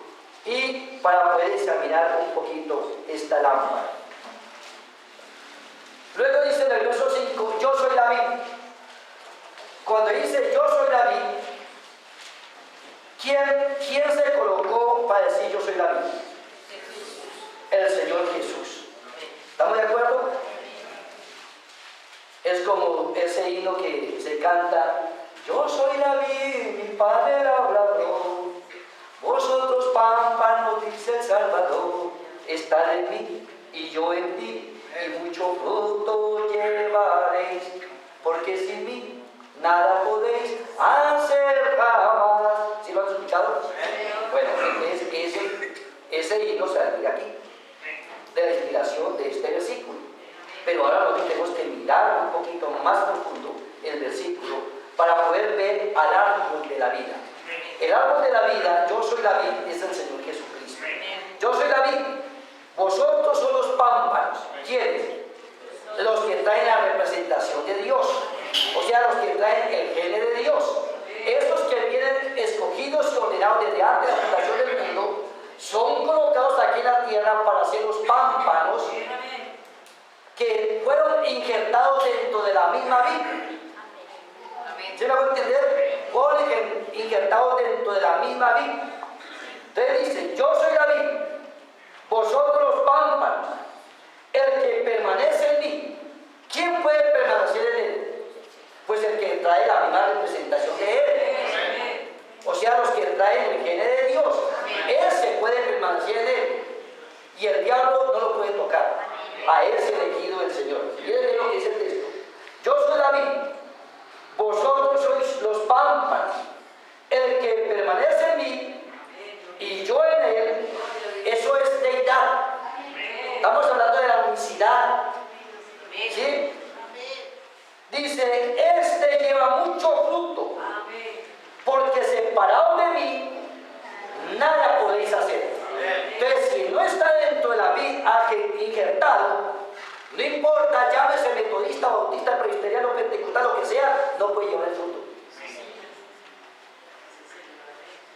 Y para poder examinar un poquito esta lámpara. Luego dice en el verso 5, yo soy la vid. Cuando dice yo soy la vid, ¿quién se colocó para decir yo soy la vid? El Señor Jesús. ¿Estamos de acuerdo? Es como ese himno que se canta: yo soy la vid, mi padre labrador, vosotros pámpanos, dice el Salvador, estar en mí y yo en ti, y mucho fruto llevaréis, porque sin mí nada podéis hacer jamás. ¿Sí lo han escuchado? Bueno, ese himno sale de aquí, de la inspiración de este versículo. Pero ahora lo que tenemos que mirar un poquito más profundo el versículo para poder ver al árbol de la vida. El árbol de la vida, yo soy la vid, es el Señor Jesucristo. Yo soy la vid, vosotros son los pámpanos. ¿Quiénes? Los que traen la representación de Dios, o sea, los que traen el género de Dios. Estos que vienen escogidos y ordenados desde antes de la fundación del mundo, son colocados aquí en la tierra para ser los pámpanos que fueron injertados dentro de la misma vid. ¿Sí me hago entender? Fueron injertados dentro de la misma vid. Entonces dice: yo soy la vid, vosotros los pámpanos, el que permanece en mí. ¿Quién puede permanecer en él? Pues el que trae la misma representación de él. O sea, los que traen el género de Dios. Ese puede permanecer en él. Y el diablo no lo puede tocar. A ese elegido del Señor. Miren lo que dice el texto: yo soy la vid, vosotros sois los pámpanos, el que permanece en mí y yo en él. Eso es deidad. Estamos hablando de la unicidad. ¿Sí? Dice: este lleva mucho fruto, porque separado de mí nada podéis hacer. Entonces, si no está dentro de la vid injertado, no importa, llámese metodista, bautista, presbiteriano, pentecostal, lo que sea, no puede llevar el fruto.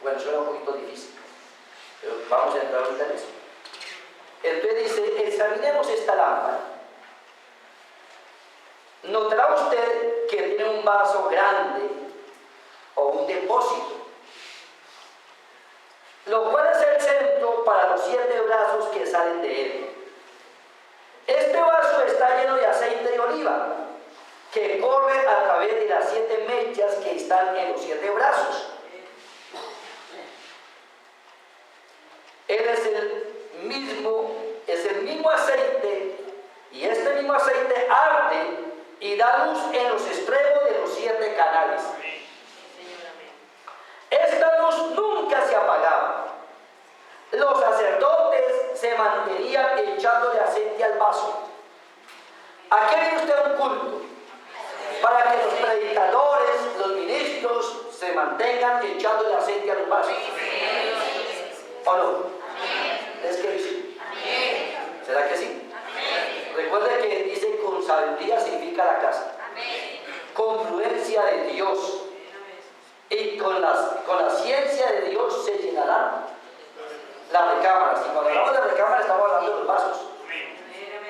Bueno, suena un poquito difícil, pero vamos a entrar ahorita en eso. Entonces dice: examinemos esta lámpara. Notará usted que tiene un vaso grande o un depósito, lo cual es el centro para los 7 brazos que salen de él. Este vaso está lleno de aceite de oliva, que corre a través de las 7 mechas que están en los 7 brazos. Él es el mismo aceite, y este mismo aceite arde y da luz en los extremos de los 7 canales. Esta luz nunca se apagaba. Los sacerdotes se mantenían echándole aceite al vaso. ¿A qué viene usted a un culto? Para que los predicadores, los ministros, se mantengan echándole aceite a los vasos. ¿O no? ¿Es que sí? ¿Será que sí? Recuerde que dice: con sabiduría se edifica la casa. Con prudencia de Dios y con la ciencia de Dios se llenarán las recámaras. Y cuando hablamos de recámaras estamos hablando de los vasos.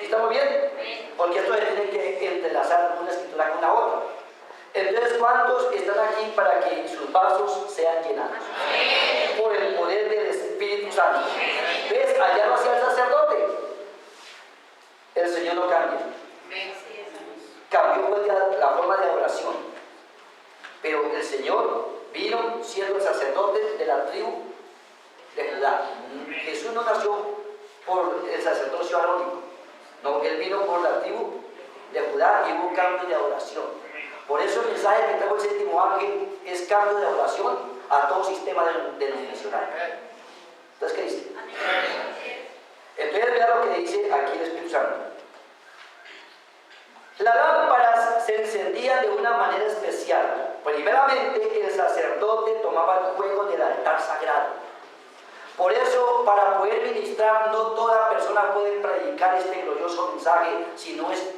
¿Estamos bien? Porque esto se tiene que entrelazar una escritura con la otra. Entonces, ¿cuántos están aquí para que sus vasos sean llenados? Por el poder del Espíritu Santo. ¿Ves? Allá lo hacía el sacerdote. El Señor no cambia. Cambió pues la forma de adoración. Pero el Señor vino siendo el sacerdote de la tribu de Judá. Jesús no nació por el sacerdocio arónico. No, Él vino por la tribu de Judá y hubo cambio de adoración. Por eso el mensaje que trajo el séptimo ángel es cambio de adoración a todo sistema denominacional. Entonces, ¿qué dice? Entonces, vea lo que dice aquí el Espíritu Santo. Las lámparas se encendían de una manera especial. Primeramente, el sacerdote tomaba el fuego del altar sagrado. Por eso, para poder ministrar, no toda persona puede predicar este glorioso mensaje si no es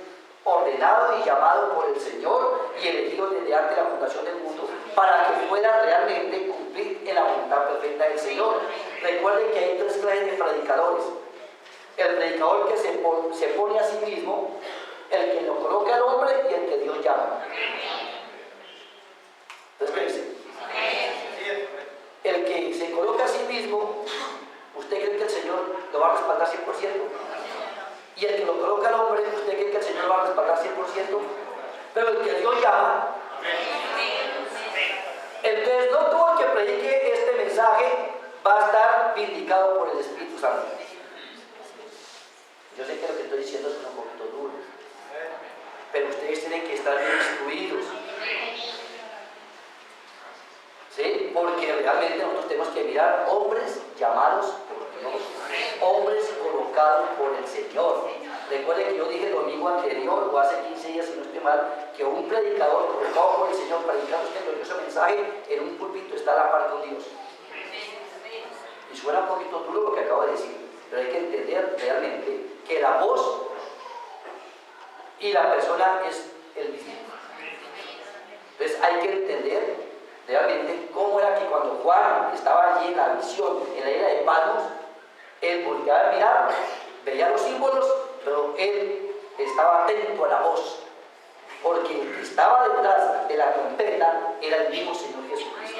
ordenado y llamado por el Señor y elegido desde antes de la fundación del mundo, para que pueda realmente cumplir en la voluntad perfecta del Señor. Recuerden que hay 3 clases de predicadores: el predicador que se pone a sí mismo, el que lo coloca el hombre y el que Dios llama. Entonces, ¿qué dice? El que se coloca a sí mismo, ¿usted cree que el Señor lo va a respaldar 100%? Y el que lo coloca al hombre, ¿usted cree que el Señor lo va a respaldar 100%? Pero el que Dios llama, entonces no todo el que predique este mensaje va a estar vindicado por el Espíritu Santo. Yo sé que lo que estoy diciendo es un poquito duro, pero ustedes tienen que estar bien instruidos, ¿sí? Porque realmente nosotros tenemos que mirar hombres llamados por Dios, hombres colocados por el Señor. Recuerden que yo dije el domingo anterior, o hace 15 días si no estoy mal, que un predicador colocado por el Señor para indicar usted el glorioso mensaje en un púlpito está a la par con Dios. Y suena un poquito duro lo que acabo de decir, pero hay que entender realmente que la voz y la persona es el mismo. Entonces hay que entender realmente cómo era que cuando Juan estaba allí en la visión, en la isla de Patmos, él volteaba a mirar, veía los símbolos, pero él estaba atento a la voz, porque el que estaba detrás de la trompeta era el mismo Señor Jesucristo.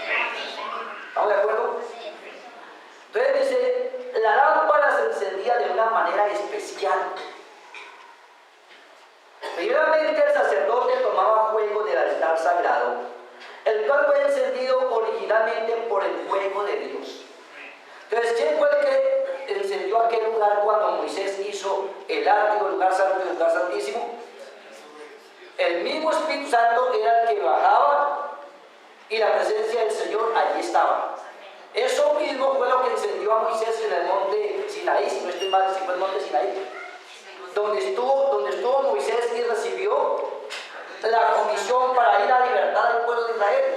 ¿Estamos de acuerdo? Entonces dice, la lámpara se encendía de una manera especial. Primeramente el sacerdote tomaba fuego del altar sagrado, el cual fue encendido originalmente por el fuego de Dios. Entonces, ¿quién fue el que encendió aquel lugar cuando Moisés hizo el átrio, el lugar santo y el lugar santísimo? El mismo Espíritu Santo era el que bajaba y la presencia del Señor allí estaba. Eso mismo fue lo que encendió a Moisés en el monte Sinaí, si no estoy mal, si fue el monte Sinaí, donde estuvo Moisés y recibió la comisión para ir a libertar al pueblo de Israel.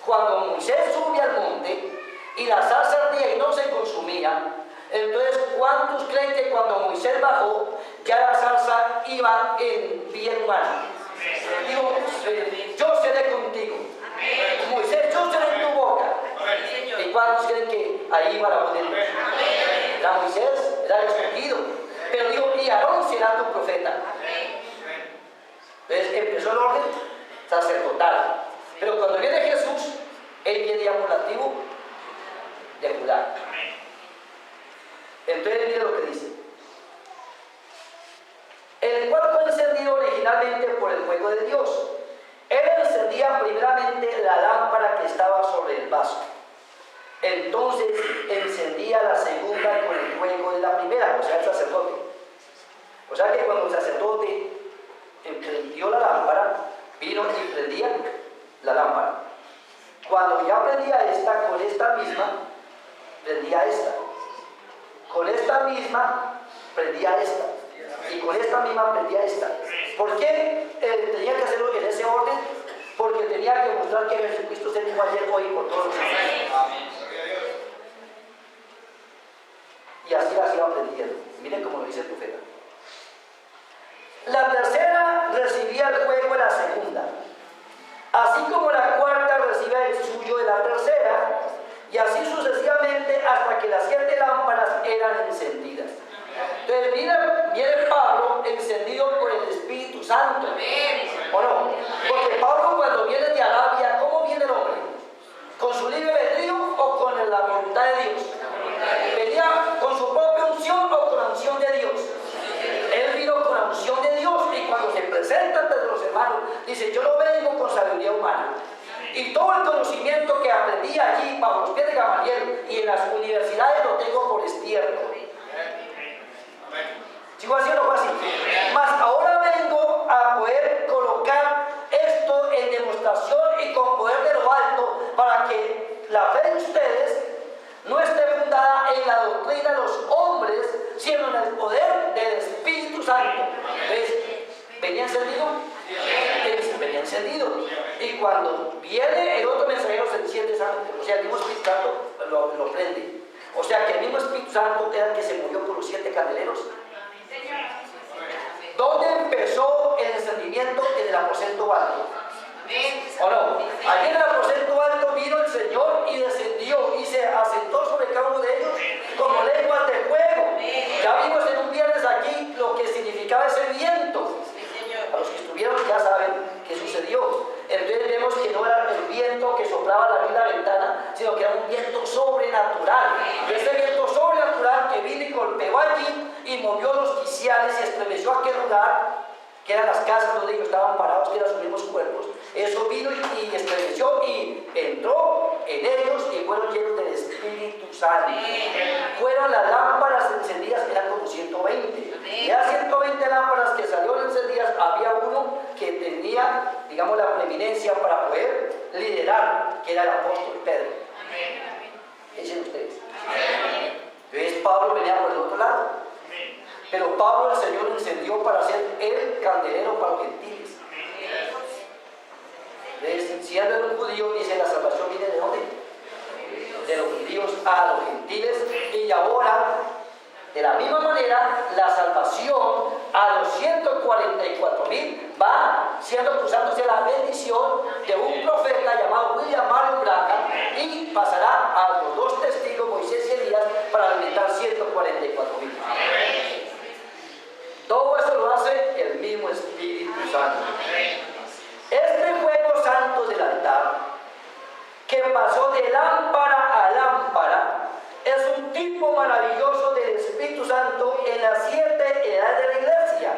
Cuando Moisés sube al monte y la zarza ardía y no se consumía, entonces ¿cuántos creen que cuando Moisés bajó ya la zarza iba en bien humano? Digo, yo seré contigo. Moisés, yo seré en tu boca. ¿Y cuántos creen que ahí iba la voz de Dios? Era Moisés, era el escogido. Pero digo, y Aarón será tu profeta. Entonces empezó el orden sacerdotal. Pero cuando viene Jesús, él viene ya por la tribu de Judá. Entonces mire lo que dice. El cual fue encendido originalmente por el fuego de Dios. Él encendía primeramente la lámpara que estaba sobre el vaso. Entonces encendía la segunda con el fuego de la primera, o sea, el sacerdote. O sea que cuando el sacerdote prendió la lámpara, vino y prendía la lámpara. Cuando ya prendía esta, con esta misma, prendía esta. Con esta misma, prendía esta. Y con esta misma prendía esta. ¿Por qué tenía que hacerlo en ese orden? Porque tenía que mostrar que Jesucristo es el mismo ayer, hoy y por todos los siglos. Y así las iba aprendiendo. Miren cómo lo dice el profeta. La tercera recibía el fuego de la segunda, así como la cuarta recibía el suyo de la tercera, y así sucesivamente hasta que las 7 lámparas eran encendidas. Entonces viene Pablo encendido por el Espíritu Santo, ¿o no? Porque Pablo cuando viene de Arabia, ¿cómo viene el hombre? ¿Con su libre albedrío o con la voluntad de Dios? ¿Venía con su propia unción o con la unción de Dios? Él vino con la unción de Dios, y cuando se presenta ante los hermanos, dice, yo no vengo con sabiduría humana. Y todo el conocimiento que aprendí allí bajo los pies de Gamaliel y en las universidades lo tengo por estiércol. ¿Sigo así o no fue así? Mas ahora vengo a poder colocar esto en demostración y con poder de lo alto, para que la fe de ustedes no esté fundada en la doctrina de los hombres, sino en el poder del Espíritu Santo. ¿Ves? ¿Venía encendido? Venía encendido. Y cuando viene el otro mensajero se enciende, o sea, el mismo Espíritu Santo lo prende. O sea, que el mismo Espíritu Santo era el que se movió por los 7 candeleros. ¿Dónde empezó el encendimiento? En el aposento alto. ¿O no? Allí en el aposento alto vino el Señor y descendió y se asentó sobre cada uno de ellos como lenguas de fuego. Ya vimos en un viernes aquí lo que significaba ese viento. soplaba la misma ventana, sino que era un viento sobrenatural. Y ese viento sobrenatural que vino y golpeó allí y movió los quiciales y estremeció aquel lugar, que eran las casas donde ellos estaban parados, que eran sus mismos cuerpos. Eso vino y estremeció y entró en ellos y fueron llenos del Espíritu Santo. Fueron las lámparas encendidas, que eran como 120. De las 120 lámparas que salieron encendidas, había uno que tenía, digamos, la preeminencia para poder liderar, que era el apóstol Pedro. ¿Qué dicen ustedes? Entonces Pablo venía por el otro lado. Pero Pablo, el Señor, encendió para ser el candelero para los gentiles. Siendo un judío, dice, la salvación viene ¿de dónde? De los judíos a los gentiles. Y ahora, de la misma manera, la salvación a los 144,000 va siendo cruzándose la bendición de un profeta llamado William Marion Branham, y pasará a los dos testigos, Moisés y Elías, para alimentar 144,000. Todo eso lo hace el mismo Espíritu Santo. Este fuego santo del altar, que pasó de lámpara a lámpara, es un tipo maravilloso del Espíritu Santo en las 7 edades de la iglesia.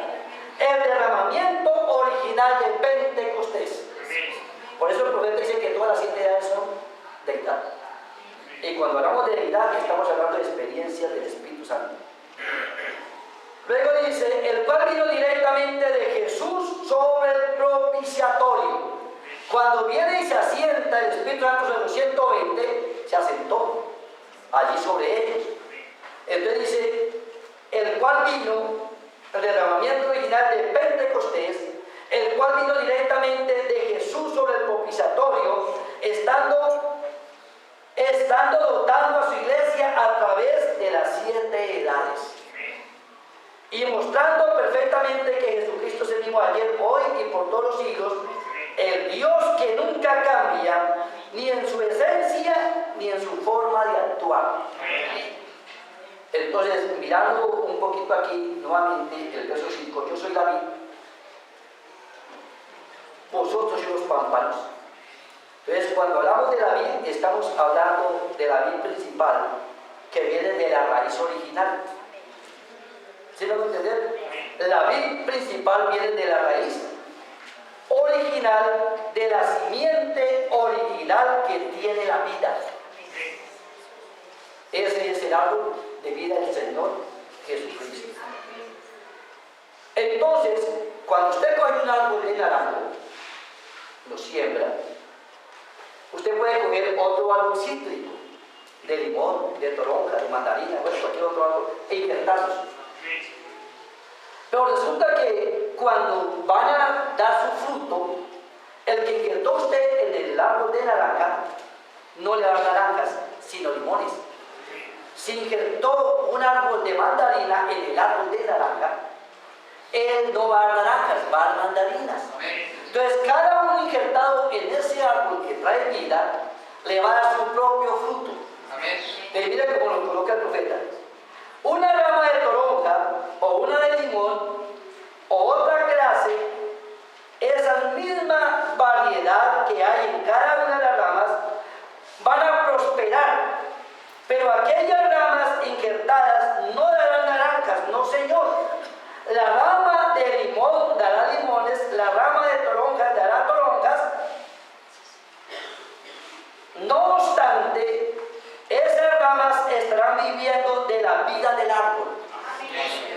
El derramamiento original de Pentecostés. Por eso el profeta dice que todas las 7 edades son deidad. Y cuando hablamos de deidad, estamos hablando de experiencias del Espíritu Santo. Luego dice, el cual vino directamente de Jesús sobre el propiciatorio. Cuando viene y se asienta el Espíritu Santo sobre los 120, se asentó allí sobre ellos. Entonces dice, el cual vino, el derramamiento original de Pentecostés, el cual vino directamente de Jesús sobre el propiciatorio, estando dotando a su iglesia a través de las 7 edades. Y mostrando perfectamente que Jesucristo es el mismo ayer, hoy y por todos los siglos, el Dios que nunca cambia, ni en su esencia, ni en su forma de actuar. Entonces, mirando un poquito aquí, nuevamente, el verso 5, yo soy la vid, vosotros sois los pámpanos. Entonces, cuando hablamos de la vid, estamos hablando de la vid principal, que viene de la raíz original. ¿Sí lo van a entender? La vid principal viene de la raíz original, de la simiente original que tiene la vida. Ese es el árbol de vida del Señor Jesucristo. Entonces, cuando usted coge un árbol de naranjo, lo siembra, usted puede coger otro árbol cítrico, de limón, de toronja, de mandarina, bueno, cualquier otro árbol, e injertarlos. Pero resulta que cuando van a dar su fruto, el que injertó usted en el árbol de naranja, no le va a dar naranjas, sino limones. Si injertó un árbol de mandarina en el árbol de naranja, él no va a dar naranjas, va a dar mandarinas. Entonces, cada uno injertado en ese árbol que trae vida, le va a dar su propio fruto. Mira cómo lo coloca el profeta. Una rama de toronja o una de limón o otra clase, esa misma variedad que hay en cada una de las ramas, van a prosperar. Pero aquellas ramas injertadas no darán naranjas, no señor. La rama de limón dará limones, la rama de toronjas dará toronjas. No obstante, esas ramas estarán viviendo de la vida del árbol.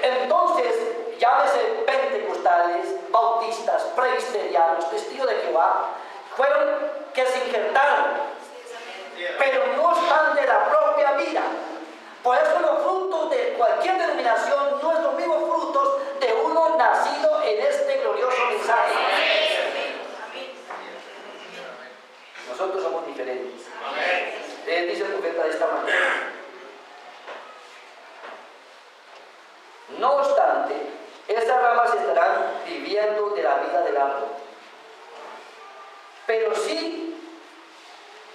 Entonces, llámese pentecostales, bautistas, presbiterianos, testigos de Jehová, fueron que se injertaron, pero no están de la propia vida. Por eso los frutos de cualquier denominación no son los mismos frutos de uno nacido en este glorioso mensaje. Nosotros somos diferentes. Dice el profeta de esta manera. No obstante, estas ramas estarán viviendo de la vida del árbol. Pero si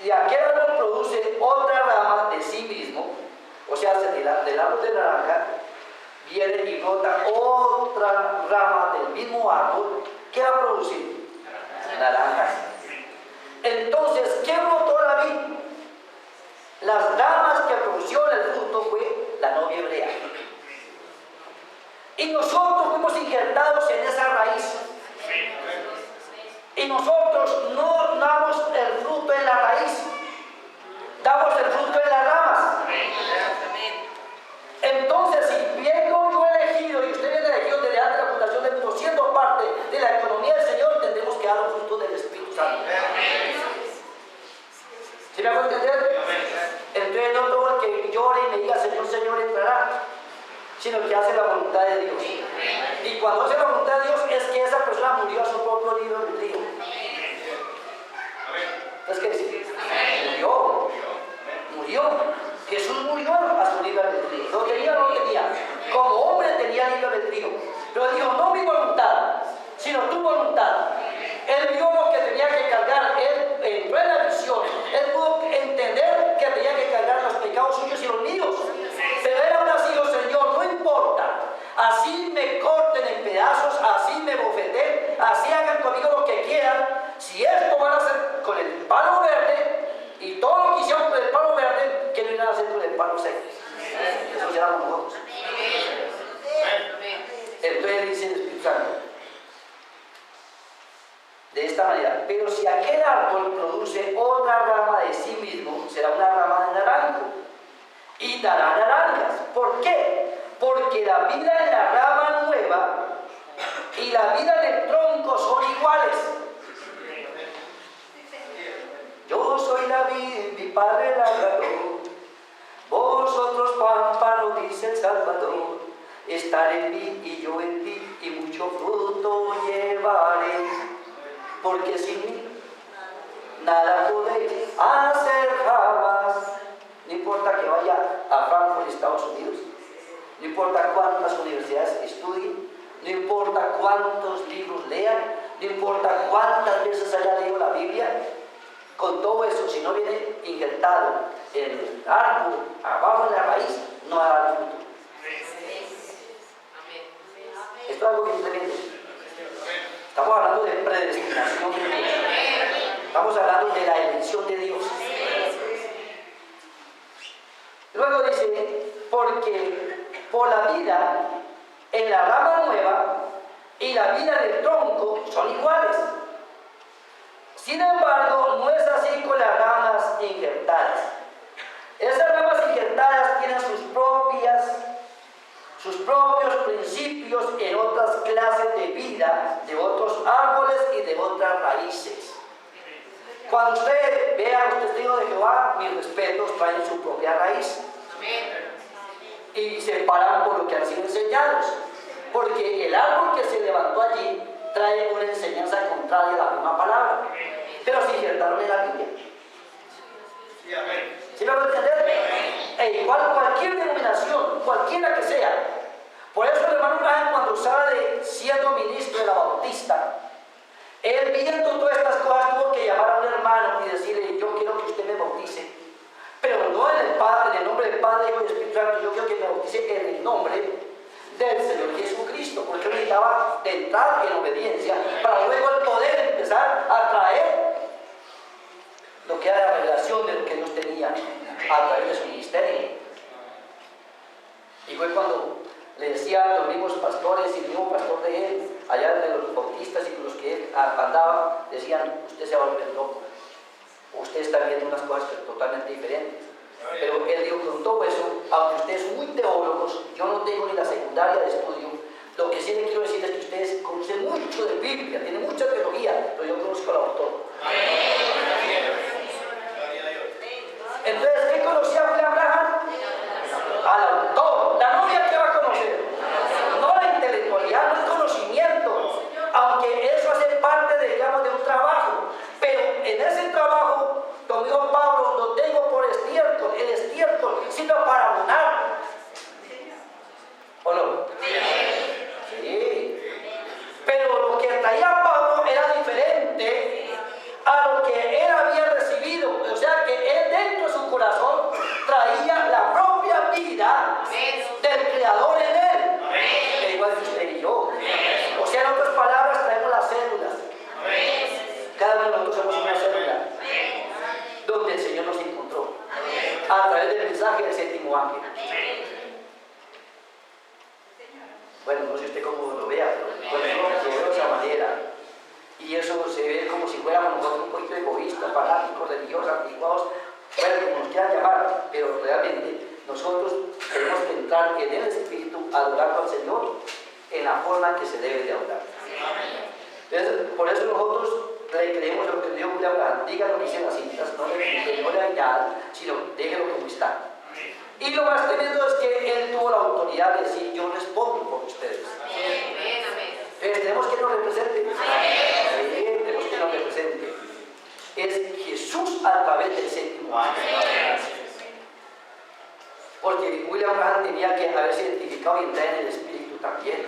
de aquel árbol produce otra rama de sí mismo, o sea, del árbol de naranja, viene y brota otra rama del mismo árbol, ¿qué va a producir? Naranjas. Entonces, ¿qué brotó damos el fruto de las ramas. Entonces, si vengo yo elegido y usted viene elegido desde antes de la fundación del mundo, siendo parte de la economía del Señor, tendremos que dar los frutos del Espíritu Santo. ¿Sí me hago entender? Entonces no todo el que llore y me diga Señor, Señor entrará, sino que hace la voluntad de Dios. Y cuando hace la voluntad de Dios es que esa persona murió a su propio libre albedrío. Entonces, ¿qué dice? Murió. Jesús murió a su libre albedrío. ¿Lo tenía o no tenía? Como hombre tenía libre albedrío. Pero dijo, no mi voluntad, sino tu voluntad. Él vio lo que tenía que cargar. Él entró en la visión. Él pudo entender que tenía que cargar los pecados suyos y los míos. Pero él aún así dijo, Señor, no importa. Así me corten en pedazos, así me bofeten, así hagan conmigo lo que quieran. Si esto van a hacer con el palo verde y todo lo que hicieron con el palo verde, ¿qué no irán a hacer con el palo seco? Eso será como nosotros. Entonces dice el Espíritu Santo de esta manera: pero si aquel árbol produce otra rama de sí mismo, será una rama de naranjo y dará naranjas. ¿Por qué? Porque la vida en la rama nueva y la vida en el tronco son iguales. Yo soy la vid, mi padre labrador, vosotros pámpanos, dice el Salvador. Estar en mí y yo en ti, y mucho fruto llevaréis, porque sin mí nada podéis hacer jamás. No importa que vaya a Frankfurt, Estados Unidos, no importa cuántas universidades estudien, no importa cuántos libros lean, no importa cuántas veces haya leído la Biblia, con todo eso, si no viene injertado en el árbol, abajo en la raíz, no dará fruto. Esto es algo que usted entiende. Estamos hablando de predestinación de Dios. Estamos hablando de la elección de Dios. Luego dice, porque por la vida en la rama nueva y la vida del tronco son iguales. Sin embargo, no es así con las ramas injertadas. Esas ramas injertadas tienen sus propios principios en otras clases de vida, de otros árboles y de otras raíces. Cuando usted vea a los testigos de Jehová, mis respetos, traen su propia raíz. Y se paran por lo que han sido enseñados. Porque el árbol que se levantó allí trae una enseñanza contraria a la misma palabra. Pero se injertaron en la Biblia. ¿Sí me va a entender? E igual cualquier denominación, cualquiera que sea. Por eso el hermano Branham, cuando sale siendo ministro de la Bautista, él viendo todas estas cosas tuvo que llamar a un hermano y decirle: yo quiero que usted me bautice, pero no en el nombre del Padre, Hijo y Espíritu Santo. Yo quiero que me bautice en el nombre del Señor Jesucristo, porque él necesitaba de entrar en obediencia para luego el poder empezar a traer lo que era la revelación de lo que Dios tenía a través de su ministerio. Y fue cuando le decía a los mismos pastores y el mismo pastor de él, allá de los bautistas y con los que él andaba, decían: usted se va a volver loco, usted está viendo unas cosas totalmente diferentes. Pero él dijo: con todo eso, aunque ustedes son muy teólogos, yo no tengo ni la secundaria de estudio, lo que sí le quiero decir es que ustedes conocen mucho de Biblia, tienen mucha teología, pero yo conozco al autor. Entonces, ¿qué conocía William Branham? Al autor. La novia, ¿qué va a conocer? No la intelectualidad, no el conocimiento, aunque eso hace parte de, digamos, de un trabajo. Pero en ese trabajo, como dijo Pablo, lo tengo por estiércol. El estiércol sirve para abonar. ¿O no? Sí. Pero lo que traía Pablo era diferente a lo que él había recibido. O sea que él dentro de su corazón traía la propia vida del Creador en él. Que igual que usted y yo. O sea, en otras palabras, traemos las células. Cada uno de nosotros somos una célula donde el Señor nos encontró a través del mensaje del séptimo ángel. Bueno, no sé usted cómo lo vea, pero yo veo de esa manera. Y eso se ve como si fuéramos nosotros un poquito egoístas, fanáticos, religiosos, anticuados, bueno, como nos quieran llamar, pero realmente nosotros tenemos que entrar en el Espíritu, adorando al Señor en la forma que se debe de adorar. Entonces, por eso nosotros le creemos lo que Dios William Graham, diga lo que dicen las citas, no le añadan, sino déjelo como está. Y lo más tremendo es que Él tuvo la autoridad de decir, yo respondo por ustedes. Entonces, tenemos que nos represente. Tenemos que nos represente. Es Jesús a través del séptimo ángel. Porque William Graham tenía que haberse identificado y entrar en el Espíritu también.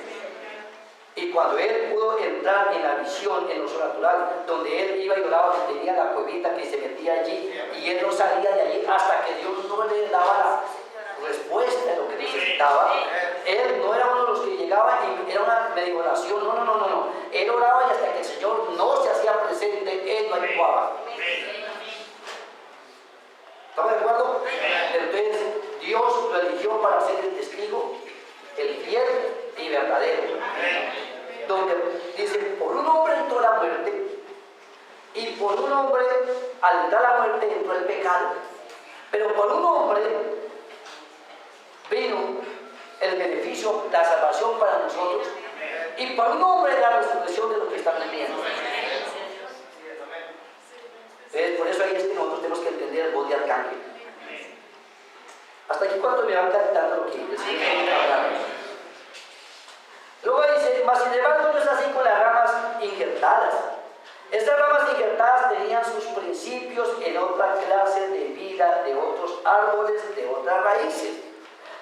Y cuando él pudo entrar en la visión, en lo sobrenatural, donde él iba y oraba, que tenía la cuevita que se metía allí, y él no salía de allí hasta que Dios no le daba la respuesta de lo que necesitaba. Él no era uno de los que llegaba y era una medio oración, no. Él oraba y hasta que el Señor no se hacía presente, él no actuaba. ¿Estamos de acuerdo? Entonces, Dios lo eligió para ser el testigo, el fiel y verdadero. Donde dice, por un hombre entró la muerte, y por un hombre, al entrar la muerte, entró el pecado. Pero por un hombre vino el beneficio, la salvación para nosotros, y por un hombre la resurrección de los que están viviendo. Por eso ahí es que nosotros tenemos que entender el voz de arcángel. Hasta aquí, ¿cuánto me van captando lo que el Señor está hablando? Luego dice, mas sin embargo no es así con las ramas injertadas. Estas ramas injertadas tenían sus principios en otra clase de vida, de otros árboles, de otras raíces,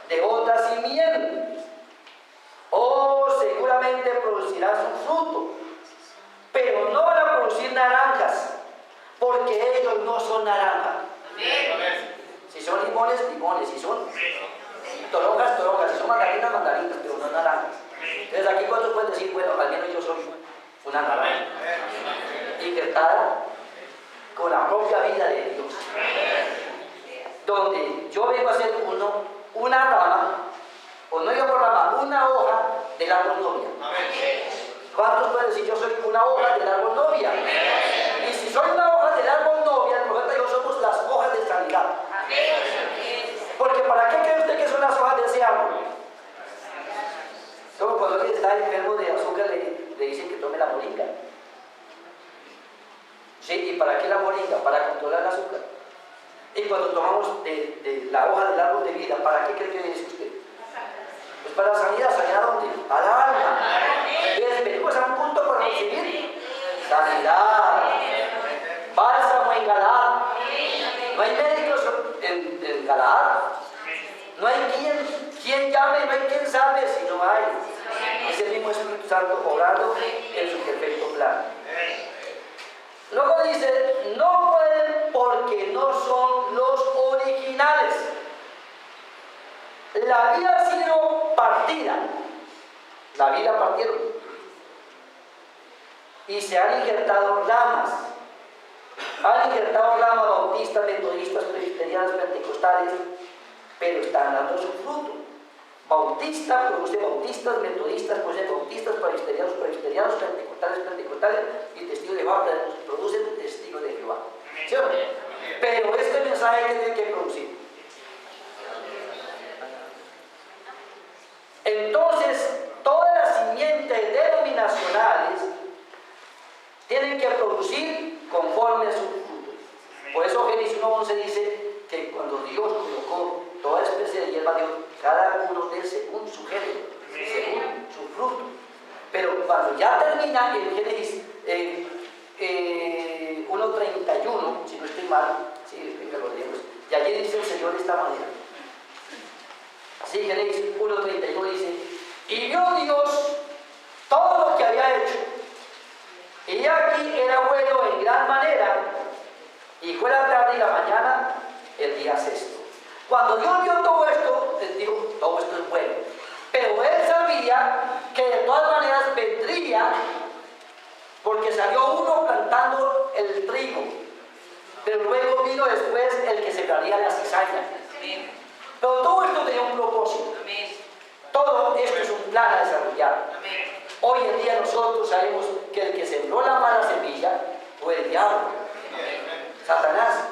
de otras simientes. Seguramente producirán su fruto, pero no van a producir naranjas, porque ellos no son naranjas. Si son limones, limones, si son toronjas, toronjas, si son mandarinas, mandarinas, pero no naranjas. Entonces aquí cuántos pueden decir, bueno, al menos yo soy una naranja injertada con la propia vida de Dios, donde yo vengo a ser una rama, o no digo por rama, una hoja del árbol novia. ¿Cuántos pueden decir, yo soy una hoja del árbol novia? Y si soy una hoja del árbol novia, el profeta y yo somos las hojas de sanidad. Porque ¿para qué cree usted que son las hojas de ese árbol? Como cuando alguien está enfermo de azúcar, le dicen que tome la moringa. ¿Sí? ¿Y para qué la moringa? Para controlar el azúcar. Y cuando tomamos de la hoja del árbol de vida, ¿para qué cree que dice usted? Pues para la sanidad. ¿Sanidad dónde? A la alma. Entonces venimos a un punto para recibir sanidad. Bálsamo en Galaad. No hay médicos en Galaad. No hay quien llame, no hay quien salve, si no hay. Es el mismo Espíritu Santo obrando en su perfecto plan. Luego dice, no pueden porque no son los originales. La vida ha sido partida. La vida partieron. Y se han injertado ramas. Han injertado ramas bautistas, metodistas, presbiterianas, pentecostales, pero están dando su fruto. Bautista produce bautistas, metodistas produce bautistas, presbiterianos, pentecostales, y testigos de Jehová producen testigos de Jehová. ¿Sí o no? Pero este mensaje tiene que producir. Entonces, todas las simientes denominacionales tienen que producir conforme a su fruto. Por eso Génesis 1:11 dice que cuando Dios colocó toda especie de hierba, Dios, cada uno de según su género, según su fruto. Pero cuando ya termina en Génesis 1:31, si no estoy mal, sí, venga, lo leemos, y allí dice el Señor de esta manera. Sí, Génesis 1:31 dice, y vio Dios todo lo que había hecho, y aquí era bueno en gran manera, y fue la tarde y la mañana el día sexto. Cuando Dios vio todo esto, él dijo, todo esto es bueno. Pero él sabía que de todas maneras vendría, porque salió uno plantando el trigo, pero luego vino después el que sembraría la cizaña. Pero todo esto tenía un propósito. Todo esto es un plan a desarrollar. Hoy en día nosotros sabemos que el que sembró la mala semilla fue el diablo, Satanás.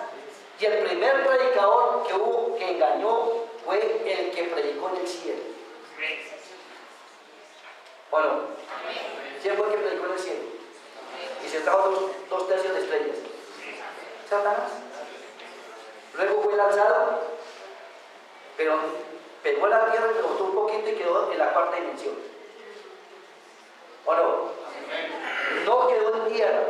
Y el primer predicador que hubo que engañó fue el que predicó en el cielo. ¿O no? ¿Quién fue el que predicó en el cielo? Y se trajo dos tercios de estrellas. Satanás. Luego fue lanzado, pero pegó la tierra y rebotó un poquito y quedó en la cuarta dimensión. ¿O no? No quedó en tierra,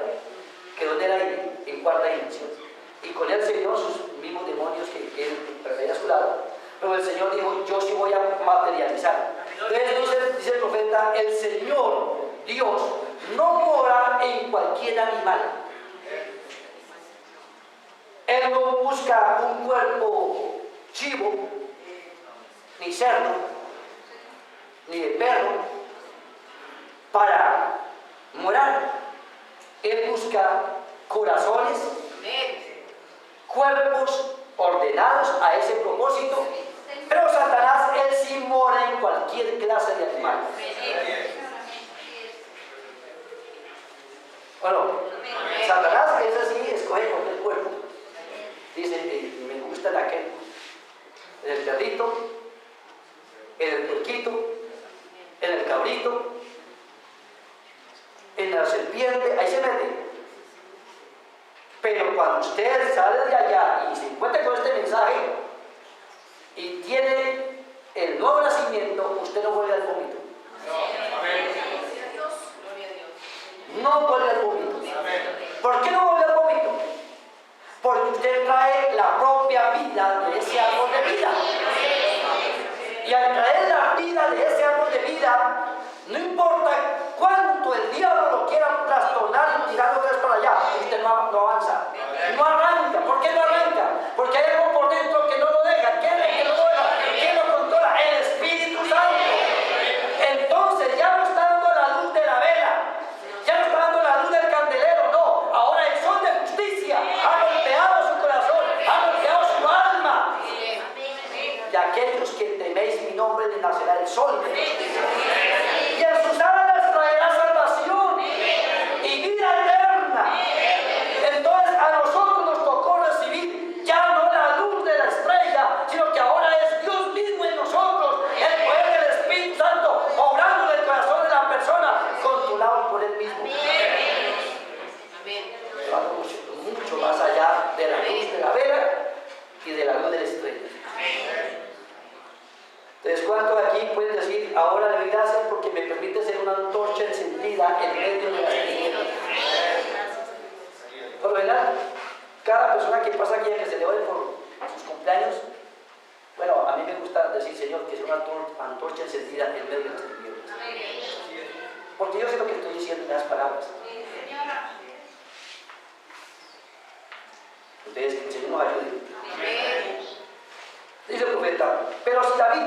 quedó en el aire, en cuarta dimensión. Y con él se vio sus mismos demonios que él traía a su lado. Pero el Señor dijo, yo sí voy a materializar. Entonces dice el profeta, el Señor, Dios, no mora en cualquier animal. Él no busca un cuerpo chivo, ni cerdo, ni de perro, para morar. Él busca corazones, cuerpos ordenados a ese propósito. Pero Satanás, él sí mora en cualquier clase de animal. Bueno, Satanás es así, escoge cualquier cuerpo. Dice, me gusta en aquel, en el perrito, en el puerquito, en el cabrito, en la serpiente, ahí se mete. Pero cuando usted sale de allá y se encuentra con este mensaje y tiene el nuevo nacimiento, usted no vuelve al vómito. No vuelve al vómito. ¿Por qué no vuelve al vómito? Porque usted trae la propia vida de ese árbol de vida. Y al traer la vida de ese árbol de vida, no importa cuánto el diablo lo quiera trastornar y tirarlo otra vez para allá, usted no avanza, no arranca. ¿Por qué no arranca? Porque hay algo por dentro que no lo deja. ¿Quién es el que no lo deja? ¿Quién lo controla? El Espíritu Santo. Entonces ya no está dando la luz de la vela, ya no está dando la luz del candelero, no. Ahora el sol de justicia ha golpeado su corazón, ha golpeado su alma. Y aquellos que teméis mi nombre les nacerá el sol de justicia. Y en sus alas traerá salvación y vida eterna. Entonces a nosotros nos tocó recibir ya no la luz de la estrella, sino que ahora es Dios mismo en nosotros, el poder del Espíritu Santo obrando en el corazón de la persona, controlado por él mismo. Mucho más allá de la luz de la vela y de la luz de la estrella. Entonces, ¿cuántos aquí pueden decir, ahora le doy gracias porque me permite ser una antorcha encendida en medio de las tinieblas? Por lo general, cada persona que pasa aquí, que se le ore por sus cumpleaños, bueno, a mí me gusta decir, Señor, que sea una antorcha encendida en medio de las tinieblas. Porque yo sé lo que estoy diciendo en las palabras. Entonces, que el Señor nos ayude. Dice el profeta, pero si David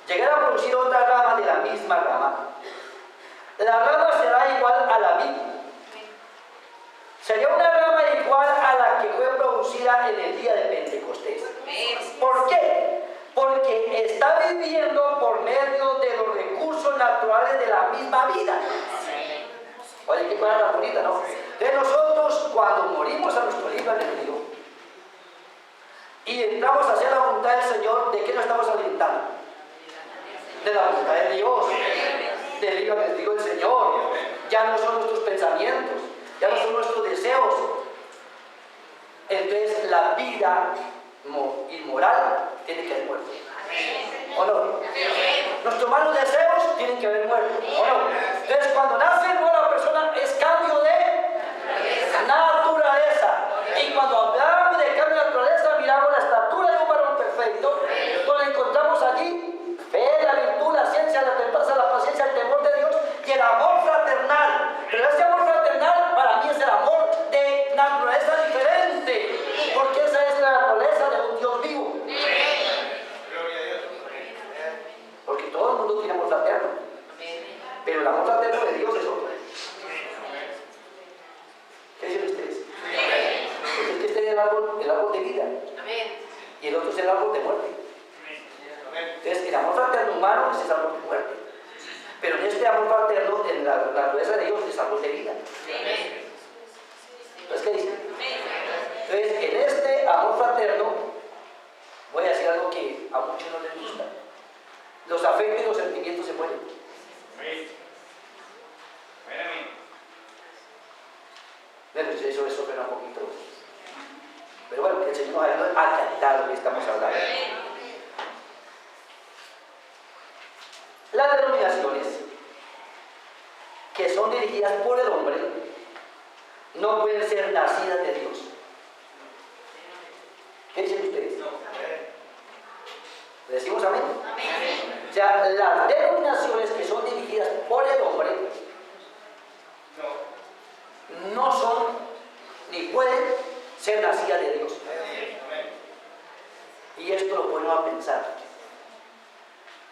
llegara a producir otra rama de la misma rama, la rama será igual a la vid. Sería una rama igual a la que fue producida en el día de Pentecostés. ¿Por qué? Porque está viviendo por medio de los recursos naturales de la misma vida. Oye, qué cosa tan bonita, ¿no? Entonces nosotros, cuando morimos a nuestro libre albedrío y entramos hacia la voluntad del Señor, ¿de qué nos estamos alimentando? De la voluntad de Dios, del libre albedrío del Señor. Ya no son nuestros pensamientos, ya no son nuestros deseos. Entonces la vida inmoral tiene que haber muerto. ¿O no? Nuestros malos deseos tienen que haber muerto. ¿O no? Entonces cuando nace nueva persona es cambio de naturaleza. Y cuando hablamos de cambio de naturaleza, miramos la estatura de un varón perfecto, donde encontramos allí fe, la virtud, la ciencia, la templanza, la paciencia, el temor de Dios y el amor fraternal. Pero ese amor fraternal para mí es el amor de naturaleza diferente, porque esa es la naturaleza de un Dios vivo. Porque todo el mundo tiene amor fraterno, pero el amor fraterno de Dios es otro. ¿Qué dicen ustedes? Porque es que este es el árbol de vida, y el otro es el árbol de muerte. Entonces el amor fraterno humano es el árbol de muerte, pero en este amor fraterno, en la naturaleza de Dios, es árbol de vida. Entonces, ¿qué dicen? Entonces, en amor fraterno, voy a decir algo que a muchos no les gusta. Los afectos y los sentimientos se mueren. Bueno, eso suena un poquito. Pero bueno, que el Señor nos ayude a captar lo que estamos hablando. Las denominaciones que son dirigidas por el hombre no pueden ser nacidas de Dios. ¿Qué dicen ustedes? ¿Le decimos amén? O sea, las denominaciones que son dirigidas por el hombre no son ni pueden ser nacidas de Dios. Y esto lo ponemos a pensar.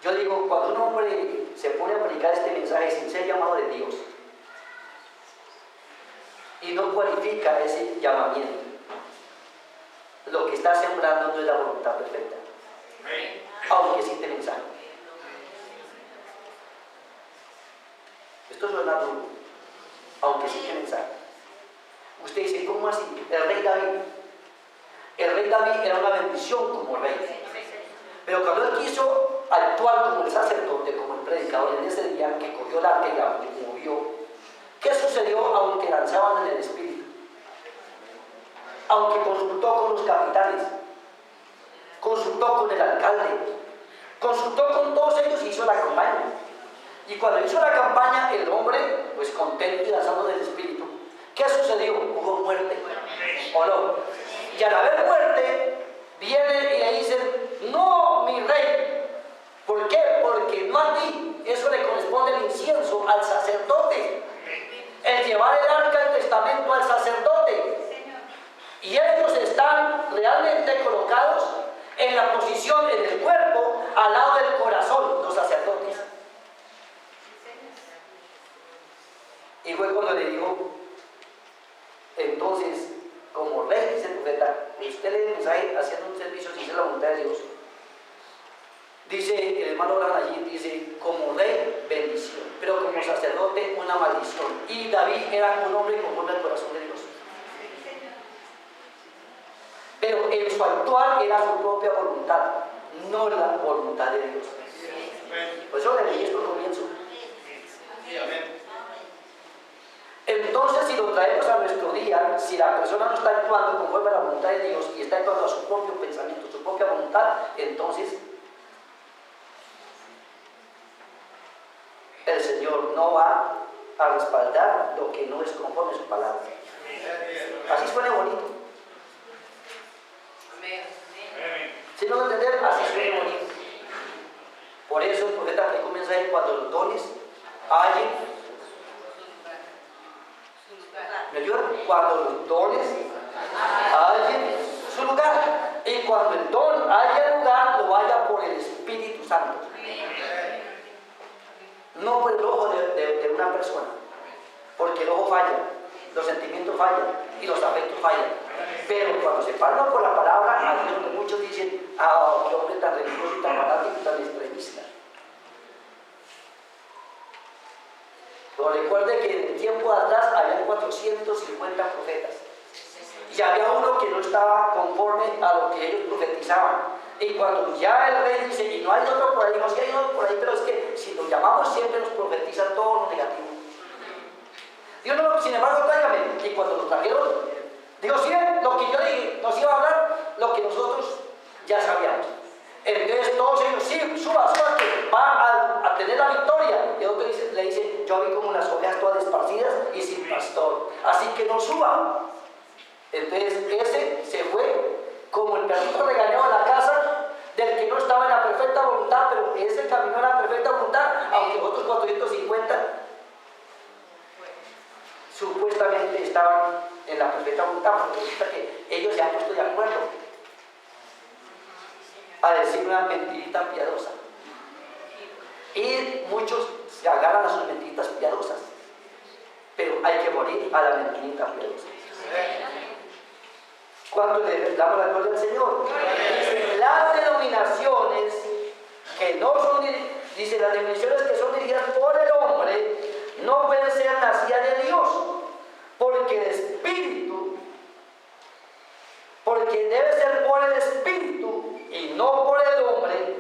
Yo digo, cuando un hombre se pone a predicar este mensaje sin ser llamado de Dios y no cualifica ese llamamiento, lo que está sembrando no es la voluntad perfecta, aunque existe mensaje. Esto suena duro, aunque existe mensaje. Usted dice, ¿cómo así? El rey David era una bendición como rey, pero cuando él quiso actuar como el sacerdote, como el predicador, en ese día que cogió la arca y la movió, ¿qué sucedió? Aunque lanzaban en el espíritu, aunque consultó con los capitanes, consultó con el alcalde, consultó con todos ellos y hizo la campaña. Y cuando hizo la campaña, el hombre, pues contento y lanzando del espíritu, ¿qué sucedió? Hubo muerte, ¿o no? Y al haber muerte, viene y le dicen, no, mi rey. ¿Por qué? Porque no a ti, eso le corresponde el incienso al sacerdote, el llevar el arca del testamento al sacerdote. Y ellos están realmente colocados en la posición, en el cuerpo, al lado del corazón, los sacerdotes. Y fue cuando le dijo, entonces, como rey, dice el profeta, usted lee el mensaje haciendo un servicio sin ser la voluntad de Dios. Dice el hermano Abraham allí, dice, como rey, bendición, pero como sacerdote, una maldición. Y David era un hombre conforme al corazón de Dios. Pero en su actuar era su propia voluntad, no la voluntad de Dios. Por eso le leí esto al comienzo. Entonces, si lo traemos a nuestro día, si la persona no está actuando conforme a la voluntad de Dios y está actuando a su propio pensamiento, su propia voluntad, entonces el Señor no va a respaldar lo que no es conforme a su palabra. Así suena bonito. Si no lo entender, así suena bonito. Por eso el profeta que comienza ahí, cuando los dones hallen, ¿me ayudan? Cuando los dones hallen su lugar, y cuando el don haya lugar, lo haya por el Espíritu Santo. No por el ojo de una persona, porque el ojo falla, los sentimientos fallan y los afectos fallan. Pero cuando se parlan por la palabra, a Dios muchos dicen, ah, qué hombre tan religioso y tan fanático y tan extremista. Pero recuerde que en el tiempo de atrás había 450 profetas. Y había uno que no estaba conforme a lo que ellos profetizaban. Y cuando ya el rey dice, y no hay otro por ahí, no, sí hay otro por ahí, pero es que si lo llamamos siempre nos profetiza todo lo negativo. Dios no, sin embargo, tráigame. Y cuando lo trajeron, digo, sí, lo que yo dije, nos iba a hablar lo que nosotros ya sabíamos. Entonces todos ellos, sí, suba, que va a tener la victoria. Y otro le dice, yo vi como las ovejas todas esparcidas y sin pastor, así que no suba. Entonces ese se fue como el perrito regañado a la casa del que no estaba en la perfecta voluntad, pero ese caminó en la perfecta voluntad, aunque los otros 450 supuestamente estaban en la perfecta voluntad, porque resulta que ellos se han puesto de acuerdo a decir una mentirita piadosa. Y muchos se agarran a sus mentiritas piadosas, pero hay que morir a la mentirita piadosa. ¿Cuánto le damos la gloria al Señor? Dice, las denominaciones que no son, dice, las denominaciones que son dirigidas por el hombre no pueden ser nacidas de Dios, porque el Espíritu porque debe ser por el Espíritu y no por el hombre,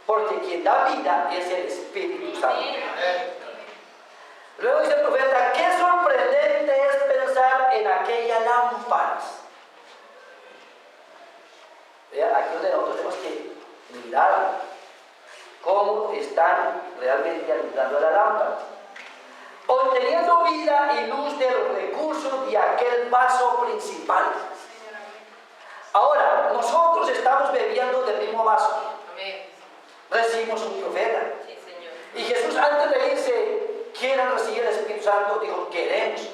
porque quien da vida es el Espíritu Santo. Luego dice el profeta, qué sorprendente es pensar en aquellas lámparas. Aquí donde nosotros tenemos que mirar cómo están realmente alumbrando la lámpara. Obteniendo vida y luz de los recursos de aquel vaso principal. Ahora, nosotros estamos bebiendo del mismo vaso. Recibimos un profeta. Y Jesús, antes de irse, ¿quieren recibir el Espíritu Santo? Dijo, queremos.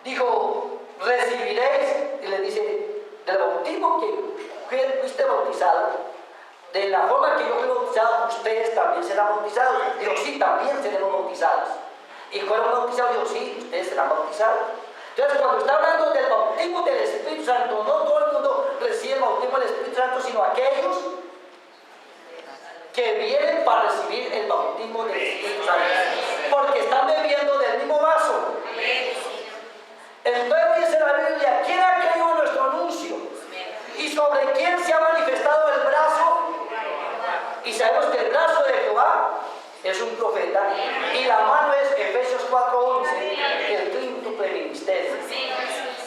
Dijo, recibiréis, y le dice, del bautismo que fuiste bautizado, de la forma que yo fui bautizado, ustedes también serán bautizados. Dijo, sí, también seremos bautizados. Y fueron bautizados, dijo, sí, ustedes serán bautizados. Entonces, cuando está hablando del bautismo del Espíritu Santo, no todo el mundo recibe el bautismo del Espíritu Santo, sino aquellos que vienen para recibir el bautismo del Espíritu Santo, porque están bebiendo del mismo vaso. Entonces dice la Biblia, ¿quién ha creído en nuestro anuncio? ¿Y sobre quién se ha manifestado el brazo? Y sabemos que el brazo de Jehová es un profeta, y la mano es Efesios 4:11, el quíntuple ministerio.